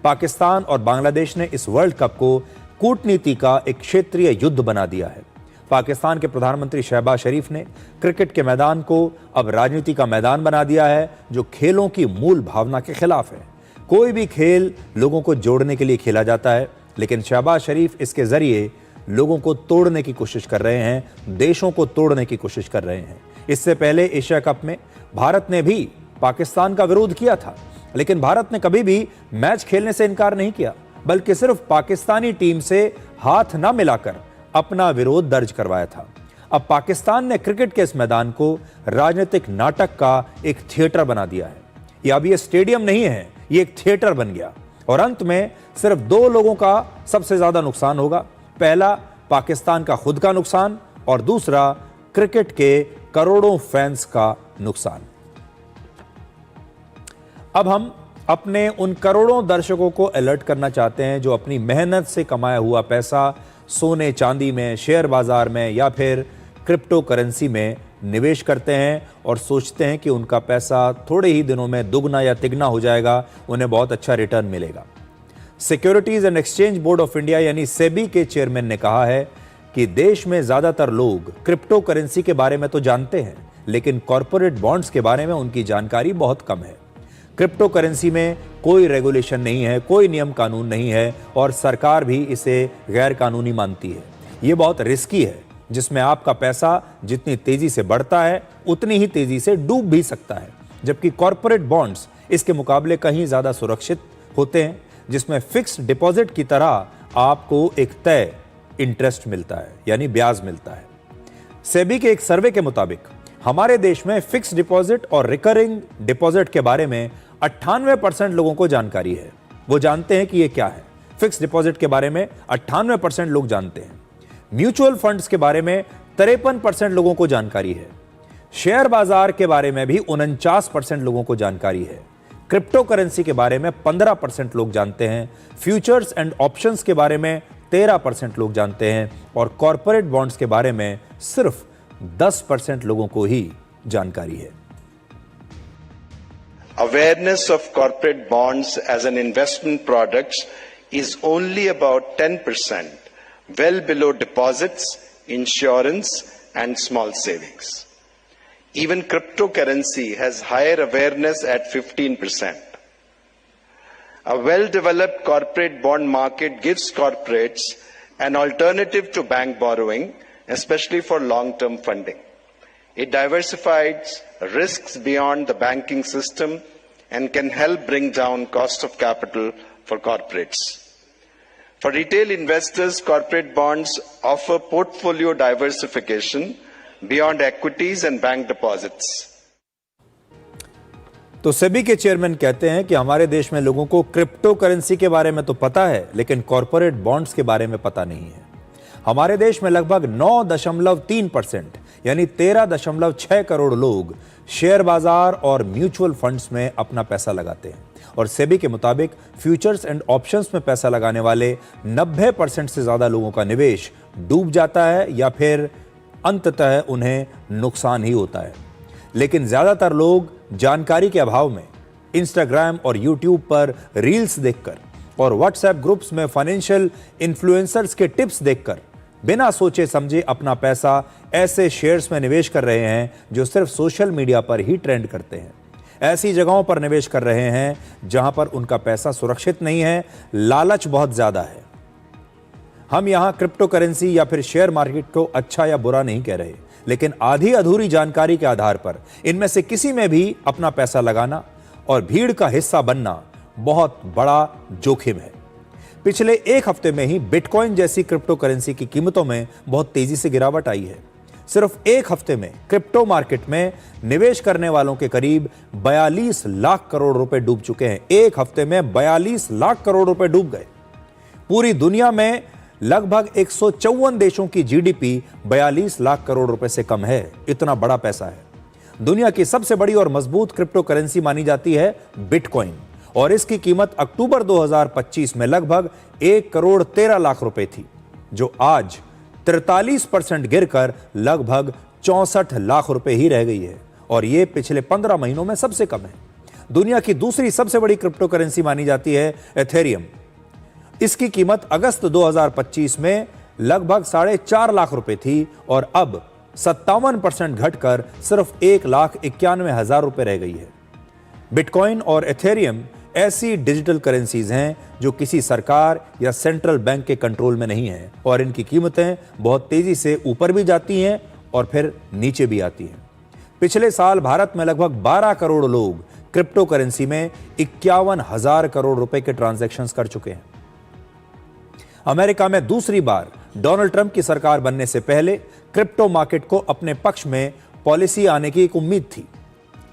Speaker 1: पाकिस्तान और बांग्लादेश ने इस वर्ल्ड कप को कूटनीति का एक क्षेत्रीय युद्ध बना दिया है। पाकिस्तान के प्रधानमंत्री शहबाज शरीफ ने क्रिकेट के मैदान को अब राजनीति का मैदान बना दिया है, जो खेलों की मूल भावना के खिलाफ है। कोई भी खेल लोगों को जोड़ने के लिए खेला जाता है, लेकिन शहबाज शरीफ इसके जरिए लोगों को तोड़ने की कोशिश कर रहे हैं, देशों को तोड़ने की कोशिश कर रहे हैं। इससे पहले एशिया कप में भारत ने भी पाकिस्तान का विरोध किया था, लेकिन भारत ने कभी भी मैच खेलने से इनकार नहीं किया, बल्कि सिर्फ पाकिस्तानी टीम से हाथ न मिलाकर अपना विरोध दर्ज करवाया था। अब पाकिस्तान ने क्रिकेट के इस मैदान को राजनीतिक नाटक का एक थिएटर बना दिया है। अब ये स्टेडियम नहीं है, ये एक थिएटर बन गया, और अंत में सिर्फ 2 लोगों का सबसे ज्यादा नुकसान होगा। पहला पाकिस्तान का खुद का नुकसान, और दूसरा क्रिकेट के करोड़ों फैंस का नुकसान। अब हम अपने उन करोड़ों दर्शकों को अलर्ट करना चाहते हैं जो अपनी मेहनत से कमाया हुआ पैसा सोने चांदी में, शेयर बाजार में या फिर क्रिप्टो करेंसी में निवेश करते हैं और सोचते हैं कि उनका पैसा थोड़े ही दिनों में दुगना या तिगना हो जाएगा, उन्हें बहुत अच्छा रिटर्न मिलेगा। Securities and exchange board of India यानी सेबी के चेयरमैन ने कहा है कि देश में ज्यादातर लोग क्रिप्टो करेंसी के बारे में तो जानते हैं, लेकिन कॉर्पोरेट बॉन्ड्स के बारे में उनकी जानकारी बहुत कम है। क्रिप्टो करेंसी में कोई रेगुलेशन नहीं है, कोई नियम कानून नहीं है और सरकार भी इसे गैर कानूनी मानती है। ये बहुत रिस्की है, जिसमें आपका पैसा जितनी तेजी से बढ़ता है उतनी ही तेजी से डूब भी सकता है, जबकि कॉर्पोरेट बॉन्ड्स इसके मुकाबले कहीं ज्यादा सुरक्षित होते हैं, जिसमें फिक्स डिपॉजिट की तरह आपको एक तय इंटरेस्ट मिलता है, यानी ब्याज मिलता है। सेबी के एक सर्वे के मुताबिक हमारे देश में फिक्स डिपॉजिट और रिकरिंग डिपॉजिट के बारे में 98% लोगों को जानकारी है। वो जानते हैं कि ये क्या है। फिक्स डिपॉजिट के बारे में 98% लोग जानते हैं। म्यूचुअल फंड्स के बारे में 53% लोगों को जानकारी है। शेयर बाजार के बारे में भी 49% लोगों को जानकारी है। क्रिप्टो करेंसी के बारे में 15% लोग जानते हैं। फ्यूचर्स एंड ऑप्शंस के बारे में 13% लोग जानते हैं और कॉर्पोरेट बॉन्ड्स के बारे में सिर्फ 10% लोगों को ही जानकारी है।
Speaker 7: Awareness of corporate bonds as an investment product is only about 10%, well below deposits, insurance, and small savings. Even cryptocurrency has higher awareness at 15%. A well-developed corporate bond market gives corporates an alternative to bank borrowing, especially for long-term funding. It diversifies risks beyond the banking system and can help bring down cost of capital for corporates. For retail investors, corporate bonds offer portfolio diversification beyond equities and bank deposits.
Speaker 1: तो सेबी के chairman कहते हैं कि हमारे देश में लोगों को क्रिप्टो करेंसी के बारे में तो पता है, लेकिन कॉर्पोरेट बॉन्ड्स के बारे में पता नहीं है। हमारे देश में लगभग 9.3% यानी 13.6 करोड़ लोग शेयर बाजार और म्यूचुअल फंड्स में अपना पैसा लगाते हैं और सेबी के मुताबिक फ्यूचर्स एंड ऑप्शंस में पैसा लगाने वाले 90% से ज्यादा लोगों का निवेश डूब जाता है या फिर अंततः उन्हें नुकसान ही होता है। लेकिन ज्यादातर लोग जानकारी के अभाव में इंस्टाग्राम और यूट्यूब पर रील्स देखकर और व्हाट्सएप ग्रुप्स में फाइनेंशियल इन्फ्लुएंसर्स के टिप्स देखकर बिना सोचे समझे अपना पैसा ऐसे शेयर्स में निवेश कर रहे हैं जो सिर्फ सोशल मीडिया पर ही ट्रेंड करते हैं। ऐसी जगहों पर निवेश कर रहे हैं जहां पर उनका पैसा सुरक्षित नहीं है, लालच बहुत ज्यादा है। हम यहां क्रिप्टो करेंसी या फिर शेयर मार्केट को अच्छा या बुरा नहीं कह रहे, लेकिन आधी अधूरी जानकारी के आधार पर इनमें से किसी में भी अपना पैसा लगाना और भीड़ का हिस्सा बनना बहुत बड़ा जोखिम है। पिछले एक हफ्ते में ही बिटकॉइन जैसी क्रिप्टो करेंसी की कीमतों में बहुत तेजी से गिरावट आई है। सिर्फ एक हफ्ते में क्रिप्टो मार्केट में निवेश करने वालों के करीब 42 लाख करोड़ रुपए डूब चुके हैं। एक हफ्ते में 42 लाख करोड़ रुपए डूब गए। पूरी दुनिया में लगभग 154 देशों की जीडीपी 42 लाख करोड़ रुपए से कम है। इतना बड़ा पैसा है। दुनिया की सबसे बड़ी और मजबूत क्रिप्टो करेंसी मानी जाती है बिटकॉइन और इसकी कीमत अक्टूबर 2025 में लगभग 1 करोड़ 13 लाख रुपए थी, जो आज 43% गिरकर लगभग 64 लाख रुपए ही रह गई है और यह पिछले 15 महीनों में सबसे कम है। दुनिया की दूसरी सबसे बड़ी क्रिप्टो करेंसी मानी जाती है एथेरियम। इसकी कीमत अगस्त 2025 में लगभग 4.5 लाख रुपए थी और अब 57% घटकर सिर्फ 1,91,000 रुपए रह गई है। बिटकॉइन और एथेरियम ऐसी डिजिटल करेंसीज हैं जो किसी सरकार या सेंट्रल बैंक के कंट्रोल में नहीं है और इनकी कीमतें बहुत तेजी से ऊपर भी जाती हैं और फिर नीचे भी आती हैं। पिछले साल भारत में लगभग 12 करोड़ लोग क्रिप्टो करेंसी में 51,000 करोड़ रुपए के ट्रांजैक्शंस कर चुके हैं। अमेरिका में दूसरी बार डोनाल्ड ट्रंप की सरकार बनने से पहले क्रिप्टो मार्केट को अपने पक्ष में पॉलिसी आने की एक उम्मीद थी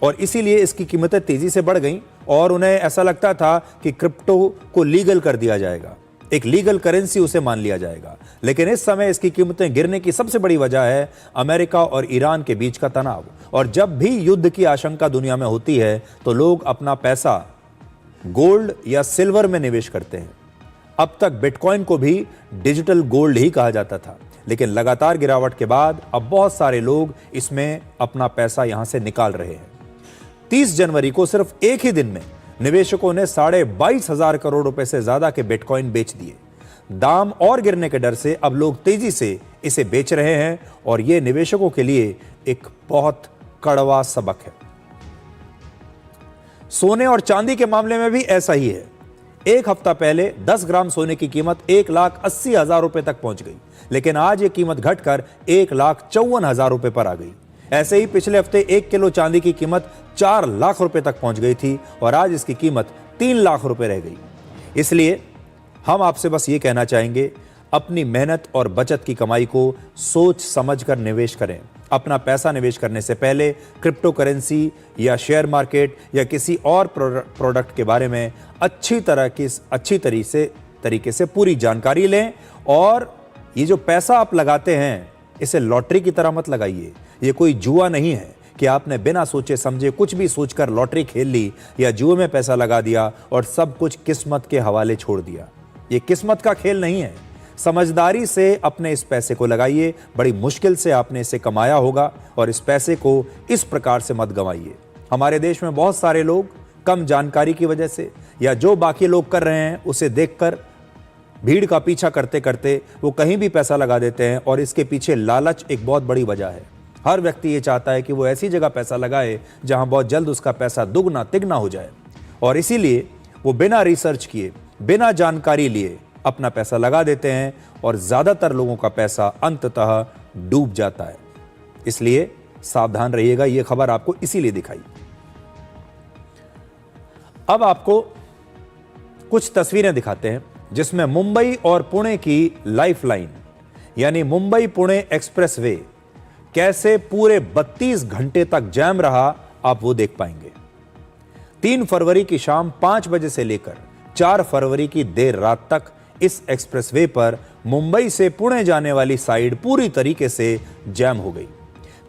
Speaker 1: और इसीलिए इसकी कीमतें तेजी से बढ़ गईं और उन्हें ऐसा लगता था कि क्रिप्टो को लीगल कर दिया जाएगा, एक लीगल करेंसी उसे मान लिया जाएगा। लेकिन इस समय इसकी कीमतें गिरने की सबसे बड़ी वजह है अमेरिका और ईरान के बीच का तनाव। और जब भी युद्ध की आशंका दुनिया में होती है तो लोग अपना पैसा गोल्ड या सिल्वर में निवेश करते हैं। अब तक बिटकॉइन को भी डिजिटल गोल्ड ही कहा जाता था, लेकिन लगातार गिरावट के बाद अब बहुत सारे लोग इसमें अपना पैसा यहां से निकाल रहे हैं। 30 जनवरी को सिर्फ एक ही दिन में निवेशकों ने 22,500 करोड़ रुपए से ज्यादा के बिटकॉइन बेच दिए। दाम और गिरने के डर से अब लोग तेजी से इसे बेच रहे हैं और यह निवेशकों के लिए एक बहुत कड़वा सबक है। सोने और चांदी के मामले में भी ऐसा ही है। एक हफ्ता पहले 10 ग्राम सोने की कीमत 1,80,000 रुपए तक पहुंच गई, लेकिन आज यह कीमत घटकर 1,54,000 रुपए पर आ गई। ऐसे ही पिछले हफ्ते 1 किलो चांदी की कीमत 4 लाख रुपए तक पहुंच गई थी और आज इसकी कीमत 3 लाख रुपए रह गई। इसलिए हम आपसे बस ये कहना चाहेंगे, अपनी मेहनत और बचत की कमाई को सोच समझकर निवेश करें। अपना पैसा निवेश करने से पहले क्रिप्टो करेंसी या शेयर मार्केट या किसी और प्रोडक्ट के बारे में अच्छी तरीके से पूरी जानकारी लें। और ये जो पैसा आप लगाते हैं, इसे लॉटरी की तरह मत लगाइए। ये कोई जुआ नहीं है कि आपने बिना सोचे समझे कुछ भी सोचकर लॉटरी खेल ली या जुए में पैसा लगा दिया और सब कुछ किस्मत के हवाले छोड़ दिया। ये किस्मत का खेल नहीं है। समझदारी से अपने इस पैसे को लगाइए। बड़ी मुश्किल से आपने इसे कमाया होगा और इस पैसे को इस प्रकार से मत गंवाइए। हमारे देश में बहुत सारे लोग कम जानकारी की वजह से या जो बाकी लोग कर रहे हैं उसे देखकर भीड़ का पीछा करते करते वो कहीं भी पैसा लगा देते हैं और इसके पीछे लालच एक बहुत बड़ी वजह है। हर व्यक्ति ये चाहता है कि वो ऐसी जगह पैसा लगाए जहां बहुत जल्द उसका पैसा दुगना तिगना हो जाए और इसीलिए वो बिना रिसर्च किए, बिना जानकारी लिए अपना पैसा लगा देते हैं और ज्यादातर लोगों का पैसा अंततः डूब जाता है। इसलिए सावधान रहिएगा। यह खबर आपको इसीलिए दिखाई। अब आपको कुछ तस्वीरें दिखाते हैं जिसमें मुंबई और पुणे की लाइफलाइन यानी मुंबई पुणे एक्सप्रेसवे कैसे पूरे 32 घंटे तक जैम रहा, आप वो देख पाएंगे। 3 फरवरी की शाम 5 बजे से लेकर 4 फरवरी की देर रात तक इस एक्सप्रेसवे पर मुंबई से पुणे जाने वाली साइड पूरी तरीके से जैम हो गई।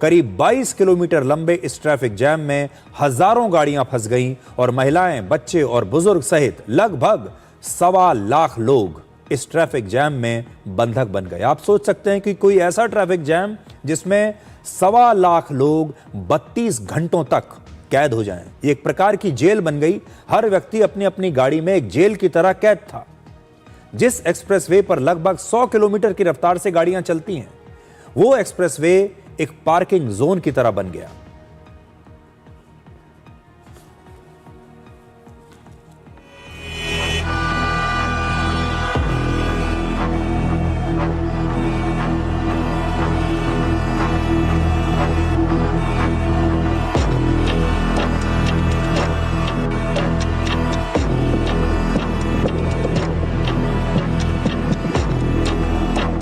Speaker 1: करीब 22 किलोमीटर लंबे इस ट्रैफिक जैम में हजारों गाड़ियां फंस गईं और महिलाएं, बच्चे और बुजुर्ग सहित लगभग 1.25 लाख लोग इस ट्रैफिक जैम में बंधक बन गए। आप सोच सकते हैं कि कोई ऐसा ट्रैफिक जैम जिसमें 1.25 लाख लोग 32 घंटों तक कैद हो जाएं। ये एक प्रकार की जेल बन गई। हर व्यक्ति अपनी अपनी गाड़ी में एक जेल की तरह कैद था। जिस एक्सप्रेसवे पर लगभग 100 किलोमीटर की रफ्तार से गाड़ियां चलती हैं, वो एक्सप्रेसवे एक पार्किंग जोन की तरह बन गया।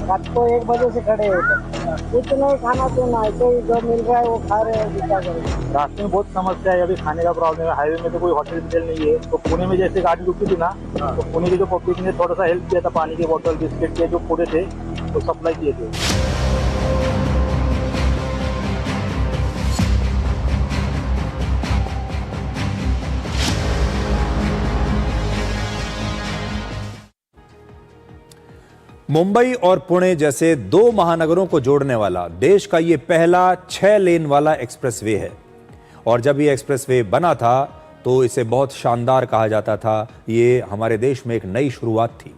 Speaker 8: रात को 1 बजे से खड़े होते, कुछ नहीं खाना पीना, ऐसे ही जो मिल रहा है वो खा रहे हैं। क्या करें? रास्ते में बहुत समस्या है, अभी खाने का प्रॉब्लम है। हाईवे में तो कोई होटल वोटल नहीं है। तो पुणे में जैसे गाड़ी रुकी थी ना, तो पुणे की जो पब्लिक ने थोड़ा सा हेल्प किया था, पानी के बोतल, बिस्किट के जो पूरे थे वो सप्लाई किए थे।
Speaker 1: मुंबई और पुणे जैसे 2 महानगरों को जोड़ने वाला देश का यह पहला 6 लेन वाला एक्सप्रेसवे है। और जब यह एक्सप्रेसवे बना था तो इसे बहुत शानदार कहा जाता था। ये हमारे देश में एक नई शुरुआत थी।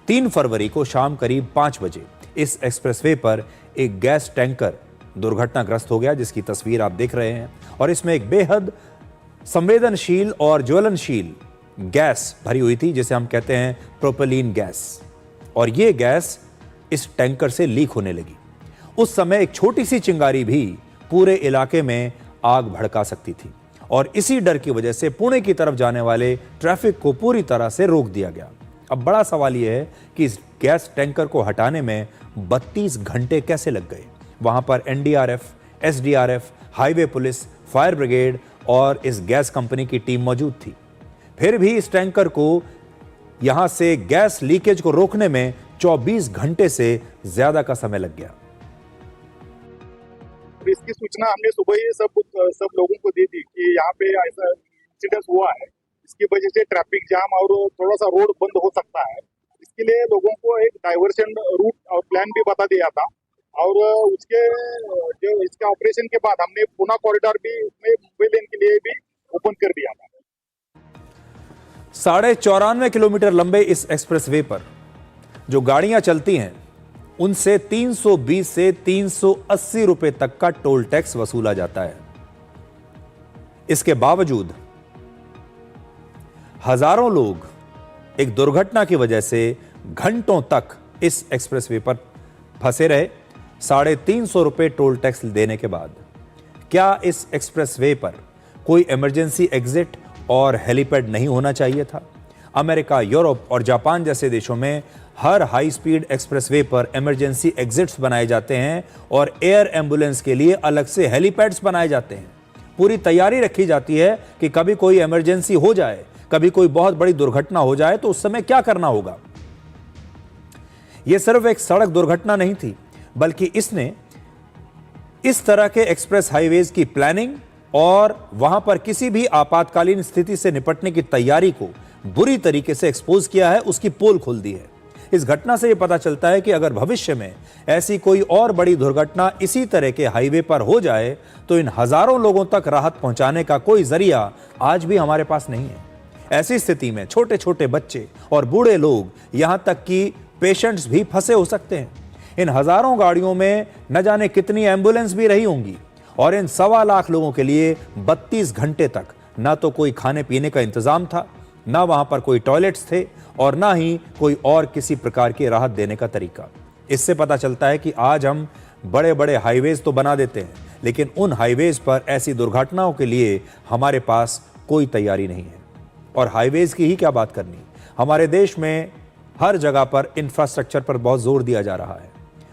Speaker 1: 3 फरवरी को शाम करीब 5 बजे इस एक्सप्रेसवे पर एक गैस टैंकर दुर्घटनाग्रस्त हो गया, जिसकी तस्वीर आप देख रहे हैं। और इसमें एक बेहद संवेदनशील और ज्वलनशील गैस भरी हुई थी, जिसे हम कहते हैं प्रोपेलीन गैस। और यह गैस इस टैंकर से लीक होने लगी। उस समय एक छोटी सी चिंगारी भी पूरे इलाके में आग भड़का सकती थी और इसी डर की वजह से पुणे की तरफ जाने वाले ट्रैफिक को पूरी तरह से रोक दिया गया। अब बड़ा सवाल यह है कि इस गैस टैंकर को हटाने में 32 घंटे कैसे लग गए। वहां पर NDRF, SDRF, highway police, fire brigade और इस गैस कंपनी की टीम मौजूद थी। फिर भी इस टैंकर को यहां से गैस लीकेज को रोकने में 24 घंटे से ज्यादा का समय लग गया।
Speaker 9: इसकी सूचना हमने सुबह ही सब लोगों को दी थी कि यहाँ पे ऐसा इंसिडेंट हुआ है।
Speaker 8: इसकी वजह से ट्रैफिक जाम और थोड़ा सा रोड बंद हो सकता है। इसके लिए लोगों को एक डाइवर्शन रूट और प्लान भी बता दिया था और उसके जो इसके ऑपरेशन के बाद हमने पूना कॉरिडोर भी उसमें मुंबई लेन के लिए भी ओपन कर दिया था।
Speaker 1: 94.5 किलोमीटर लंबे इस एक्सप्रेसवे पर जो गाड़ियां चलती हैं उनसे 320 से 380 रुपए तक का टोल टैक्स वसूला जाता है। इसके बावजूद हजारों लोग एक दुर्घटना की वजह से घंटों तक इस एक्सप्रेसवे पर फंसे रहे। 350 रुपए टोल टैक्स देने के बाद क्या इस एक्सप्रेसवे पर कोई इमरजेंसी एग्जिट और हेलीपैड नहीं होना चाहिए था? अमेरिका, यूरोप और जापान जैसे देशों में हर हाई स्पीड एक्सप्रेसवे पर इमरजेंसी एग्जिट्स बनाए जाते हैं और एयर एम्बुलेंस के लिए अलग से हेलीपैड्स बनाए जाते हैं। पूरी तैयारी रखी जाती है कि कभी कोई इमरजेंसी हो जाए, कभी कोई बहुत बड़ी दुर्घटना हो जाए तो उस समय क्या करना होगा। यह सिर्फ एक सड़क दुर्घटना नहीं थी, बल्कि इसने इस तरह के एक्सप्रेस हाईवेज की प्लानिंग और वहां पर किसी भी आपातकालीन स्थिति से निपटने की तैयारी को बुरी तरीके से एक्सपोज किया है, उसकी पोल खोल दी है। इस घटना से यह पता चलता है कि अगर भविष्य में ऐसी कोई और बड़ी दुर्घटना इसी तरह के हाईवे पर हो जाए तो इन हजारों लोगों तक राहत पहुंचाने का कोई जरिया आज भी हमारे पास नहीं है। ऐसी स्थिति में छोटे छोटे बच्चे और बूढ़े लोग, यहां तक कि पेशेंट्स भी फंसे हो सकते हैं। इन हजारों गाड़ियों में न जाने कितनी एम्बुलेंस भी रही होंगी और इन 1.25 लाख लोगों के लिए 32 घंटे तक ना तो कोई खाने पीने का इंतजाम था, ना वहां पर कोई टॉयलेट्स थे और ना ही कोई और किसी प्रकार की राहत देने का तरीका। इससे पता चलता है कि आज हम बड़े बड़े हाईवेज तो बना देते हैं, लेकिन उन हाईवेज पर ऐसी दुर्घटनाओं के लिए हमारे पास कोई तैयारी नहीं है। और हाईवेज की ही क्या बात करनी, हमारे देश में हर जगह पर इंफ्रास्ट्रक्चर पर बहुत जोर दिया जा रहा है।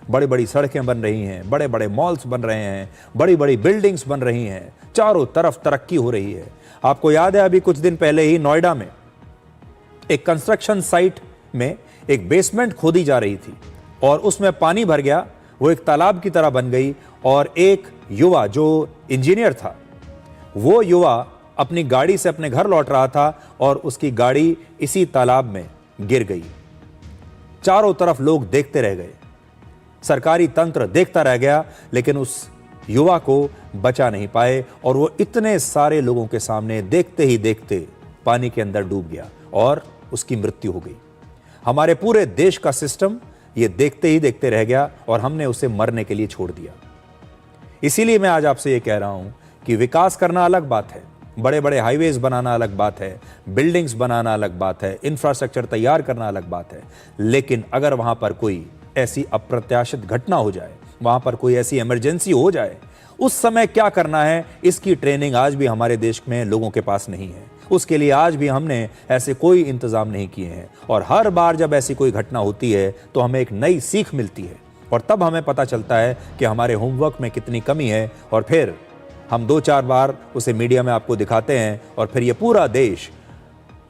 Speaker 1: बड़ी बड़ी सड़कें बन रही हैं, बड़े बड़े मॉल्स बन रहे हैं, बड़ी बड़ी बिल्डिंग्स बन रही हैं, चारों तरफ तरक्की हो रही है। आपको याद है अभी कुछ दिन पहले ही नोएडा में एक कंस्ट्रक्शन साइट में एक बेसमेंट खोदी जा रही थी और उसमें पानी भर गया, वो एक तालाब की तरह बन गई और एक युवा जो इंजीनियर था, वो युवा अपनी गाड़ी से अपने घर लौट रहा था और उसकी गाड़ी इसी तालाब में गिर गई। चारों तरफ लोग देखते रह गए, सरकारी तंत्र देखता रह गया, लेकिन उस युवा को बचा नहीं पाए और वो इतने सारे लोगों के सामने देखते ही देखते पानी के अंदर डूब गया और उसकी मृत्यु हो गई। हमारे पूरे देश का सिस्टम ये देखते ही देखते रह गया और हमने उसे मरने के लिए छोड़ दिया। इसीलिए मैं आज आपसे ये कह रहा हूं कि विकास करना अलग बात है, बड़े बड़े हाईवेज बनाना अलग बात है, बिल्डिंग्स बनाना अलग बात है, इंफ्रास्ट्रक्चर तैयार करना अलग बात है, लेकिन अगर वहां पर कोई ऐसी अप्रत्याशित घटना हो जाए, वहां पर कोई ऐसी इमरजेंसी हो जाए, उस समय क्या करना है, इसकी ट्रेनिंग आज भी हमारे देश में लोगों के पास नहीं है। उसके लिए आज भी हमने ऐसे कोई इंतजाम नहीं किए हैं और हर बार जब ऐसी कोई घटना होती है तो हमें एक नई सीख मिलती है और तब हमें पता चलता है कि हमारे होमवर्क में कितनी कमी है और फिर हम 2-4 बार उसे मीडिया में आपको दिखाते हैं और फिर ये पूरा देश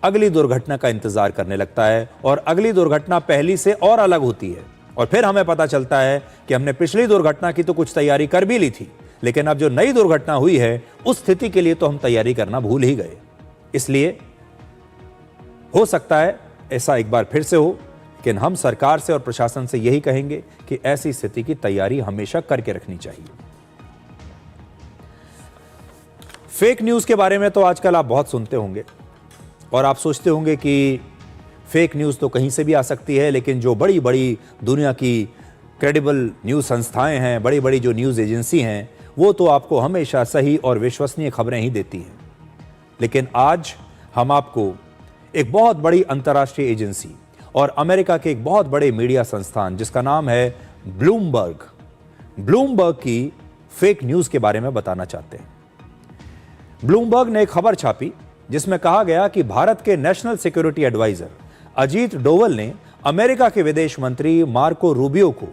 Speaker 1: अगली दुर्घटना का इंतजार करने लगता है और अगली दुर्घटना पहली से और अलग होती है और फिर हमें पता चलता है कि हमने पिछली दुर्घटना की तो कुछ तैयारी कर भी ली थी, लेकिन अब जो नई दुर्घटना हुई है उस स्थिति के लिए तो हम तैयारी करना भूल ही गए। इसलिए हो सकता है ऐसा एक बार फिर से हो, लेकिन हम सरकार से और प्रशासन से यही कहेंगे कि ऐसी स्थिति की तैयारी हमेशा करके रखनी चाहिए। फेक न्यूज के बारे में तो आजकल आप बहुत सुनते होंगे और आप सोचते होंगे कि फेक न्यूज तो कहीं से भी आ सकती है, लेकिन जो बड़ी बड़ी दुनिया की क्रेडिबल न्यूज संस्थाएं हैं, बड़ी बड़ी जो न्यूज एजेंसी हैं, वो तो आपको हमेशा सही और विश्वसनीय खबरें ही देती हैं। लेकिन आज हम आपको एक बहुत बड़ी अंतर्राष्ट्रीय एजेंसी और अमेरिका के एक बहुत बड़े मीडिया संस्थान जिसका नाम है ब्लूमबर्ग की फेक न्यूज के बारे में बताना चाहते हैं। ब्लूमबर्ग ने एक खबर छापी जिसमें कहा गया कि भारत के national security adviser Ajit Doval ने अमेरिका के विदेश मंत्री मार्को रूबियो को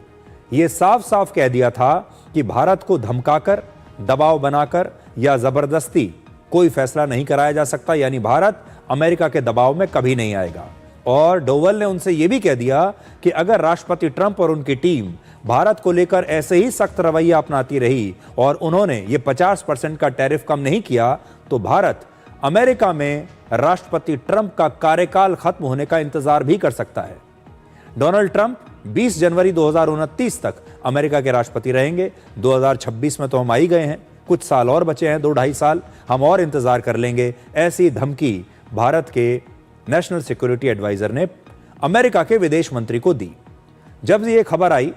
Speaker 1: यह साफ साफ कह दिया था कि भारत को धमकाकर, दबाव बनाकर या जबरदस्ती कोई फैसला नहीं कराया जा सकता, यानी भारत अमेरिका के दबाव में कभी नहीं आएगा। और डोवल ने उनसे यह भी कह दिया कि अगर राष्ट्रपति ट्रंप और उनकी टीम भारत को लेकर ऐसे ही सख्त रवैया अपनाती रही और उन्होंने ये 50% का टैरिफ कम नहीं किया तो भारत अमेरिका में राष्ट्रपति ट्रंप का कार्यकाल खत्म होने का इंतजार भी कर सकता है। डोनाल्ड ट्रंप 20 जनवरी 2029 तक अमेरिका के राष्ट्रपति रहेंगे। 2026 में तो हम आ ही गए हैं, कुछ साल और बचे हैं, 2-2.5 साल हम और इंतजार कर लेंगे। ऐसी धमकी भारत के नेशनल सिक्योरिटी एडवाइजर ने अमेरिका के विदेश मंत्री को दी। जब ये खबर आई,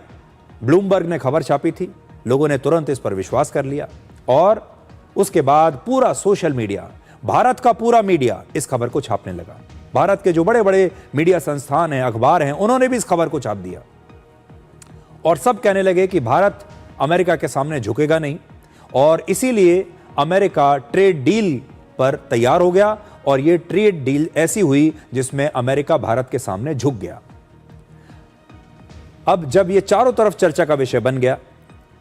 Speaker 1: ब्लूमबर्ग ने खबर छापी थी, लोगों ने तुरंत इस पर विश्वास कर लिया और उसके बाद पूरा सोशल मीडिया, भारत का पूरा मीडिया इस खबर को छापने लगा। भारत के जो बड़े बड़े मीडिया संस्थान हैं, अखबार हैं, उन्होंने भी इस खबर को छाप दिया और सब कहने लगे कि भारत अमेरिका के सामने झुकेगा नहीं और इसीलिए अमेरिका ट्रेड डील पर तैयार हो गया और यह ट्रेड डील ऐसी हुई जिसमें अमेरिका भारत के सामने झुक गया। अब जब यह चारों तरफ चर्चा का विषय बन गया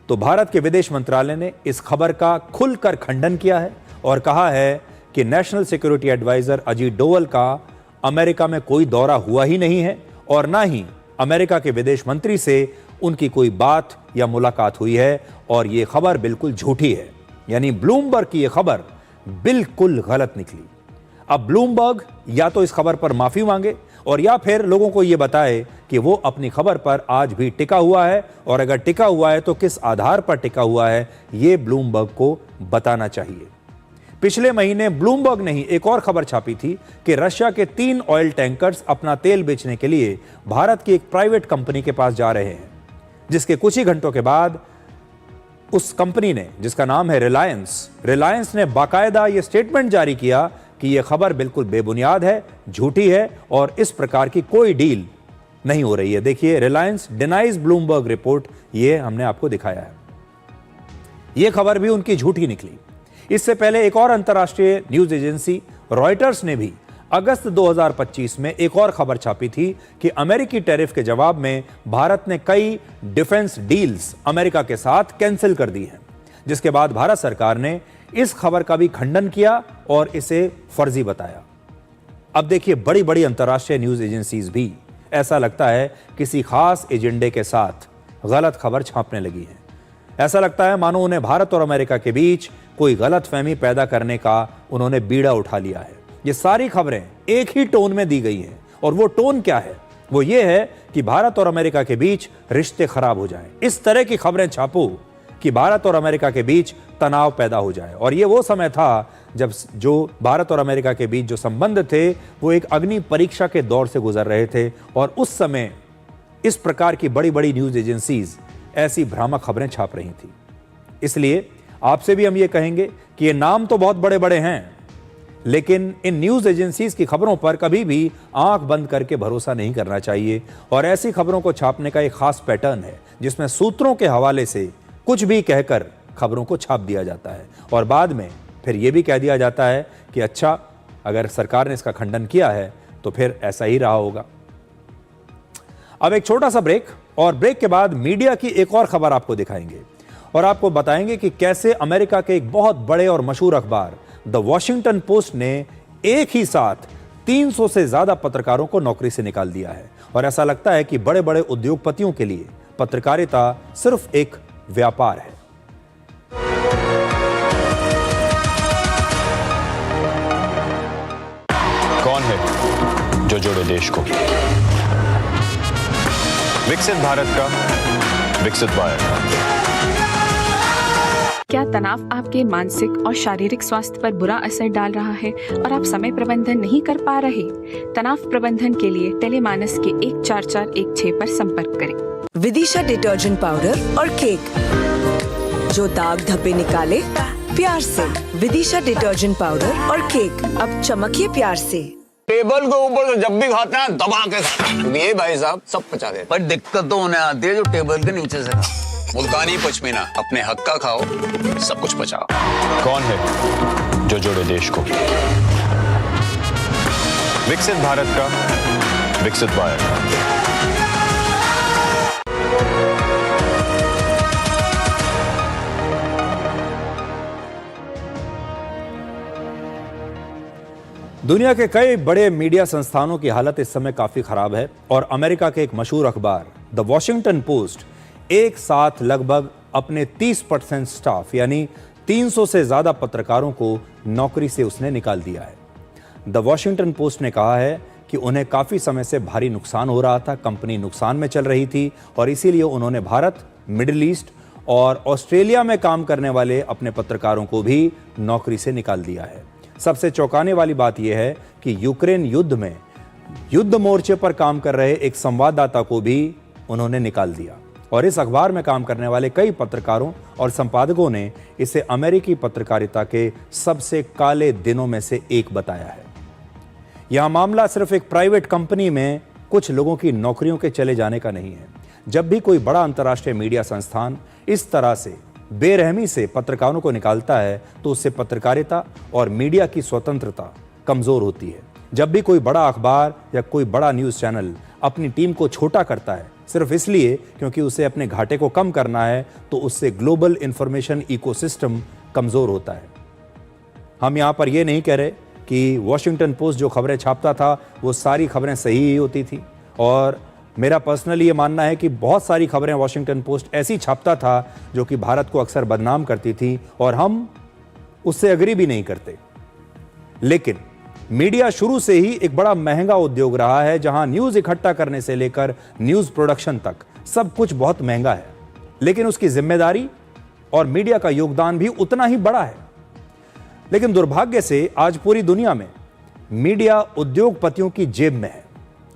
Speaker 1: तो भारत के विदेश मंत्रालय ने इस खबर का खुलकर खंडन किया है और कहा है कि national security adviser Ajit Doval का अमेरिका में कोई दौरा हुआ ही नहीं है और ना ही अमेरिका के विदेश मंत्री से उनकी कोई बात या मुलाकात हुई है और यह खबर बिल्कुल झूठी है। यानी ब्लूमबर्ग की यह खबर बिल्कुल गलत निकली। अब ब्लूमबर्ग या तो इस खबर पर माफी मांगे और या फिर लोगों को यह बताए कि वो अपनी खबर पर आज भी टिका हुआ है और अगर टिका हुआ है तो किस आधार पर टिका हुआ है, यह ब्लूमबर्ग को बताना चाहिए। पिछले महीने ब्लूमबर्ग ने ही एक और खबर छापी थी कि रशिया के 3 ऑयल टैंकर्स अपना तेल बेचने के लिए भारत की एक प्राइवेट कंपनी के पास जा रहे हैं, जिसके कुछ ही घंटों के बाद उस कंपनी ने, जिसका नाम है रिलायंस ने बाकायदा यह स्टेटमेंट जारी किया कि यह खबर बिल्कुल बेबुनियाद है, झूठी है और इस प्रकार की कोई डील नहीं हो रही है। देखिए, रिलायंस डिनाइज ब्लूमबर्ग रिपोर्ट, यह हमने आपको दिखाया है। यह खबर भी उनकी झूठी निकली। इससे पहले एक और अंतर्राष्ट्रीय न्यूज एजेंसी रॉयटर्स ने भी अगस्त 2025 में एक और खबर छापी थी कि अमेरिकी टैरिफ के जवाब में भारत ने कई डिफेंस डील्स अमेरिका के साथ कैंसिल कर दी हैं, जिसके बाद भारत सरकार ने इस खबर का भी खंडन किया और इसे फर्जी बताया। अब देखिए, बड़ी बड़ी अंतर्राष्ट्रीय न्यूज एजेंसीज भी ऐसा लगता है किसी खास एजेंडे के साथ गलत खबर छापने लगी हैं। ऐसा लगता है मानो उन्हें भारत और अमेरिका के बीच कोई गलतफहमी पैदा करने का उन्होंने बीड़ा उठा लिया है। ये सारी खबरें एक ही टोन में दी गई हैं और वो टोन क्या है? वो ये है कि भारत और अमेरिका के बीच रिश्ते खराब हो जाएं। इस तरह की खबरें छापो कि भारत और अमेरिका के बीच तनाव पैदा हो जाए। और ये वो समय था जब जो भारत और अमेरिका के बीच जो संबंध थे वो एक अग्नि परीक्षा के दौर से गुजर रहे थे और उस समय इस प्रकार की बड़ी बड़ी न्यूज एजेंसीज ऐसी भ्रामक खबरें छाप रही थी। इसलिए आपसे भी हम ये कहेंगे कि ये नाम तो बहुत बड़े बड़े हैं, लेकिन इन न्यूज एजेंसीज की खबरों पर कभी भी आंख बंद करके भरोसा नहीं करना चाहिए। और ऐसी खबरों को छापने का एक खास पैटर्न है जिसमें सूत्रों के हवाले से कुछ भी कहकर खबरों को छाप दिया जाता है और बाद में फिर यह भी कह दिया जाता है कि अच्छा, अगर सरकार ने इसका खंडन किया है तो फिर ऐसा ही रहा होगा। अब एक छोटा सा ब्रेक और ब्रेक के बाद मीडिया की एक और खबर आपको दिखाएंगे और आपको बताएंगे कि कैसे अमेरिका के एक बहुत बड़े और मशहूर अखबार द वॉशिंगटन पोस्ट ने एक ही साथ 300 से ज्यादा पत्रकारों को नौकरी से निकाल दिया है। और ऐसा लगता है कि बड़े बड़े उद्योगपतियों के लिए पत्रकारिता सिर्फ एक व्यापार है।
Speaker 9: कौन है जो जोड़े देश को? विकसित भारत का, विकसित भारत का।
Speaker 10: क्या तनाव आपके मानसिक और शारीरिक स्वास्थ्य पर बुरा असर डाल रहा है और आप समय प्रबंधन नहीं कर पा रहे? तनाव प्रबंधन के लिए टेलीमानस के 14416 पर संपर्क करें।
Speaker 11: विदिशा डिटर्जेंट पाउडर और केक, जो दाग धब्बे निकाले प्यार से। विदिशा डिटर्जेंट पाउडर और केक, अब चमकिए प्यार से।
Speaker 12: टेबल के ऊपर जब भी खाते हैं दबा के ये भाई साहब सब पचा देते, पर दिक्कत तो उन्हें आती है जो टेबल के नीचे से खा। मुल्तानी पश्मीना, अपने हक का खाओ, सब कुछ पचाओ।
Speaker 9: कौन है जो जोड़े देश को? विकसित भारत का, विकसित भारत का।
Speaker 1: दुनिया के कई बड़े मीडिया संस्थानों की हालत इस समय काफी खराब है और अमेरिका के एक मशहूर अखबार द वॉशिंगटन पोस्ट एक साथ लगभग अपने 30% स्टाफ यानी 300 से ज्यादा पत्रकारों को नौकरी से उसने निकाल दिया है। द वॉशिंगटन पोस्ट ने कहा है कि उन्हें काफी समय से भारी नुकसान हो रहा था, कंपनी नुकसान में चल रही थी और इसीलिए उन्होंने भारत, मिडिल ईस्ट और ऑस्ट्रेलिया में काम करने वाले अपने पत्रकारों को भी नौकरी से निकाल दिया है। सबसे चौंकाने वाली बात यह है कि यूक्रेन युद्ध में युद्ध मोर्चे पर काम कर रहे एक संवाददाता को भी उन्होंने निकाल दिया और इस अखबार में काम करने वाले कई पत्रकारों और संपादकों ने इसे अमेरिकी पत्रकारिता के सबसे काले दिनों में से एक बताया है। यह मामला सिर्फ एक प्राइवेट कंपनी में कुछ लोगों की नौकरियों के चले जाने का नहीं है। जब भी कोई बड़ा अंतर्राष्ट्रीय मीडिया संस्थान इस तरह से बेरहमी से पत्रकारों को निकालता है तो उससे पत्रकारिता और मीडिया की स्वतंत्रता कमजोर होती है। जब भी कोई बड़ा अखबार या कोई बड़ा न्यूज़ चैनल अपनी टीम को छोटा करता है सिर्फ इसलिए क्योंकि उसे अपने घाटे को कम करना है तो उससे ग्लोबल इंफॉर्मेशन इकोसिस्टम कमजोर होता है। हम यहां पर यह नहीं कह रहे कि वॉशिंगटन पोस्ट जो खबरें छापता था वो सारी खबरें सही ही होती थी और मेरा पर्सनली ये मानना है कि बहुत सारी खबरें वॉशिंगटन पोस्ट ऐसी छापता था जो कि भारत को अक्सर बदनाम करती थी और हम उससे एग्री भी नहीं करते। लेकिन मीडिया शुरू से ही एक बड़ा महंगा उद्योग रहा है जहां न्यूज़ इकट्ठा करने से लेकर न्यूज़ प्रोडक्शन तक सब कुछ बहुत महंगा है, लेकिन उसकी जिम्मेदारी और मीडिया का योगदान भी उतना ही बड़ा है। लेकिन दुर्भाग्य से आज पूरी दुनिया में मीडिया उद्योगपतियों की जेब में है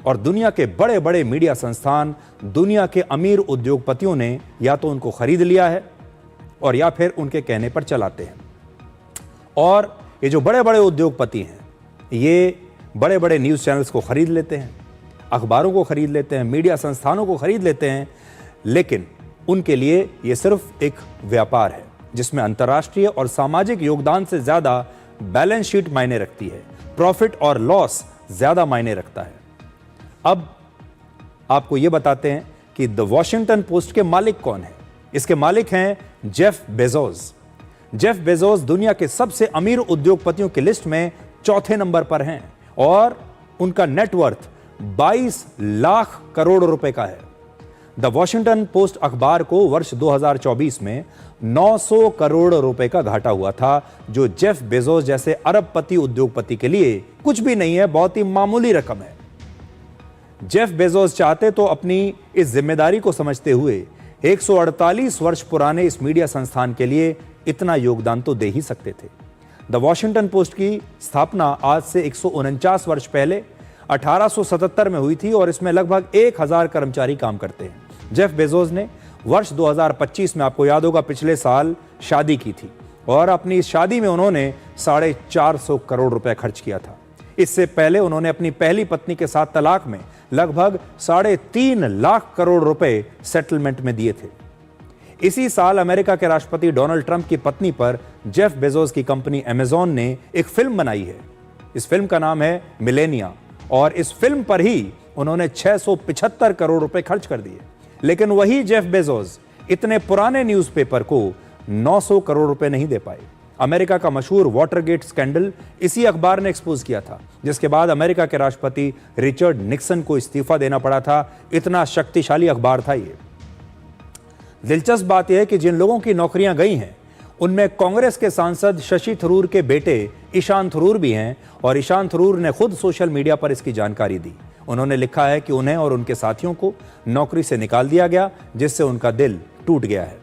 Speaker 1: और दुनिया के बड़े बड़े मीडिया संस्थान दुनिया के अमीर उद्योगपतियों ने या तो उनको खरीद लिया है और या फिर उनके कहने पर चलाते हैं। और ये जो बड़े बड़े उद्योगपति हैं ये बड़े बड़े न्यूज़ चैनल्स को खरीद लेते हैं, अखबारों को खरीद लेते हैं, मीडिया संस्थानों को खरीद लेते हैं, लेकिन उनके लिए ये सिर्फ एक व्यापार है जिसमें अंतर्राष्ट्रीय और सामाजिक योगदान से ज़्यादा बैलेंस शीट मायने रखती है, प्रॉफिट और लॉस ज़्यादा मायने रखता है। अब आपको ये बताते हैं कि द वॉशिंगटन पोस्ट के मालिक कौन है। इसके मालिक हैं जेफ बेजोस। जेफ बेजोस दुनिया के सबसे अमीर उद्योगपतियों की लिस्ट में चौथे नंबर पर हैं और उनका नेटवर्थ 22 लाख करोड़ रुपए का है। द वॉशिंगटन पोस्ट अखबार को वर्ष 2024 में 900 करोड़ रुपए का घाटा हुआ था, जो जेफ बेजोस जैसे अरबपति उद्योगपति के लिए कुछ भी नहीं है, बहुत ही मामूली रकम है। जेफ बेजोस चाहते तो अपनी इस जिम्मेदारी को समझते हुए 148 वर्ष पुराने इस मीडिया संस्थान के लिए इतना योगदान तो दे ही सकते थे। द वॉशिंगटन पोस्ट की स्थापना आज से 149 वर्ष पहले 1877 में हुई थी और इसमें लगभग 1000 कर्मचारी काम करते हैं। जेफ बेजोस ने वर्ष 2025 में, आपको याद होगा, पिछले साल शादी की थी और अपनी इस शादी में उन्होंने 450 करोड़ रुपए खर्च किया था। इससे पहले उन्होंने अपनी पहली पत्नी के साथ तलाक में लगभग 3.5 लाख करोड़ रुपए सेटलमेंट में दिए थे। इसी साल अमेरिका के राष्ट्रपति डोनाल्ड ट्रंप की पत्नी पर जेफ बेजोस की कंपनी अमेज़न ने एक फिल्म बनाई है। इस फिल्म का नाम है मिलेनिया और इस फिल्म पर ही उन्होंने 675 करोड़ रुपए खर्च कर दिए। लेकिन वही जेफ बेजोस इतने पुराने न्यूज़पेपर को 900 करोड़ रुपए नहीं दे पाए। अमेरिका का मशहूर वाटरगेट स्कैंडल इसी अखबार ने एक्सपोज किया था, जिसके बाद अमेरिका के राष्ट्रपति रिचर्ड निक्सन को इस्तीफा देना पड़ा था। इतना शक्तिशाली अखबार था ये। दिलचस्प बात यह है कि जिन लोगों की नौकरियां गई हैं उनमें कांग्रेस के सांसद शशि थरूर के बेटे ईशान थरूर भी हैं और ईशान थरूर ने खुद सोशल मीडिया पर इसकी जानकारी दी। उन्होंने लिखा है कि उन्हें और उनके साथियों को नौकरी से निकाल दिया गया, जिससे उनका दिल टूट गया है।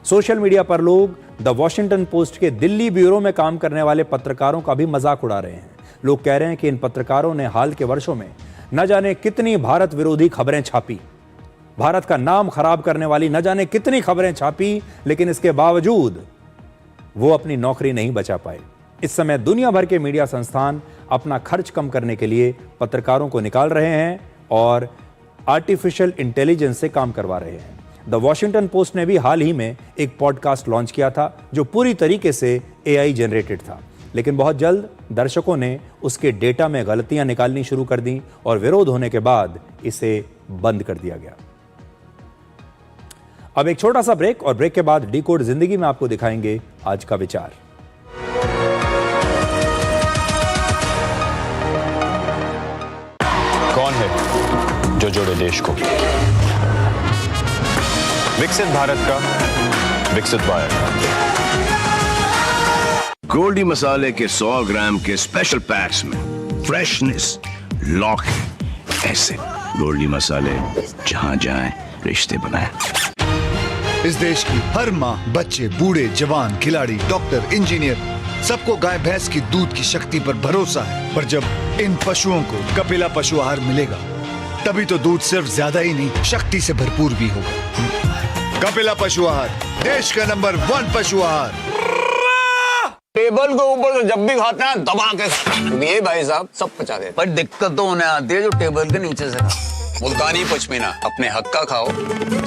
Speaker 1: सोशल मीडिया पर लोग द वॉशिंगटन पोस्ट के दिल्ली ब्यूरो में काम करने वाले पत्रकारों का भी मजाक उड़ा रहे हैं। लोग कह रहे हैं कि इन पत्रकारों ने हाल के वर्षों में न जाने कितनी भारत विरोधी खबरें छापी, भारत का नाम खराब करने वाली न जाने कितनी खबरें छापी, लेकिन इसके बावजूद वो अपनी नौकरी नहीं बचा पाए। इस समय दुनिया भर के मीडिया संस्थान अपना खर्च कम करने के लिए पत्रकारों को निकाल रहे हैं और आर्टिफिशियल इंटेलिजेंस से काम करवा रहे हैं। द वॉशिंगटन पोस्ट ने भी हाल ही में एक पॉडकास्ट लॉन्च किया था जो पूरी तरीके से AI जनरेटेड था, लेकिन बहुत जल्द दर्शकों ने उसके डेटा में गलतियां निकालनी शुरू कर दी और विरोध होने के बाद इसे बंद कर दिया गया। अब एक छोटा सा ब्रेक और ब्रेक के बाद डिकोड जिंदगी में आपको दिखाएंगे आज का विचार।
Speaker 9: कौन है जो जोड़े देश को? विकसित भारत का विकसित भारत।
Speaker 13: गोल्डी मसाले के 100 ग्राम के स्पेशल पैक्स में फ्रेशनेस लॉक है। ऐसे गोल्डी मसाले जहां जाएं रिश्ते बनाएं।
Speaker 14: इस देश की हर माँ, बच्चे, बूढ़े, जवान, खिलाड़ी, डॉक्टर, इंजीनियर, सबको गाय भैंस की दूध की शक्ति पर भरोसा है। पर जब इन पशुओं को कपिला पशु आहार मिलेगा, तभी तो दूध सिर्फ ज्यादा ही नहीं, शक्ति से भरपूर भी होगा। कपिला पशु आहार, देश का नंबर 1 पशु आहार।
Speaker 12: टेबल के ऊपर से जब भी खाते हैं दबा के खाते, ये भाई साहब सब पचा देते। पर दिक्कत तो उन्हें आती है जो टेबल के नीचे से खाते। मुल्तानी पश्मीना, अपने हक का खाओ,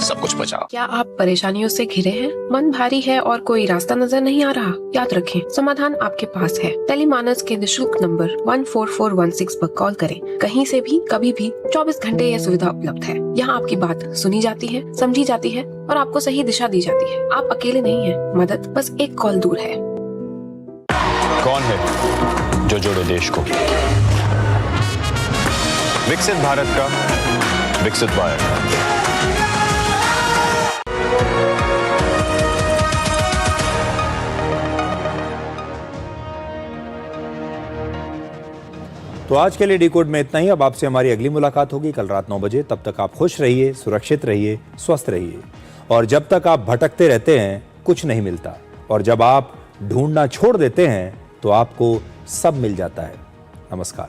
Speaker 12: सब कुछ पचाओ।
Speaker 15: क्या आप परेशानियों से घिरे हैं? मन भारी है और कोई रास्ता नजर नहीं आ रहा? याद रखें, समाधान आपके पास है। टेलीमानस के निशुल्क नंबर 14416 पर कॉल करें। कहीं से भी, कभी भी, 24 घंटे यह सुविधा उपलब्ध है। यहाँ आपकी बात सुनी जाती है, समझी जाती है और आपको सही दिशा दी जाती है। आप अकेले नहीं हैं, मदद बस एक कॉल दूर है।
Speaker 9: कौन है जो जोड़े देश को? विकसित भारत का विकसित भारत।
Speaker 1: तो आज के लिए डिकोड में इतना ही। अब आपसे हमारी अगली मुलाकात होगी कल रात 9 बजे। तब तक आप खुश रहिए, सुरक्षित रहिए, स्वस्थ रहिए। और जब तक आप भटकते रहते हैं कुछ नहीं मिलता, और जब आप ढूंढना छोड़ देते हैं तो आपको सब मिल जाता है। नमस्कार।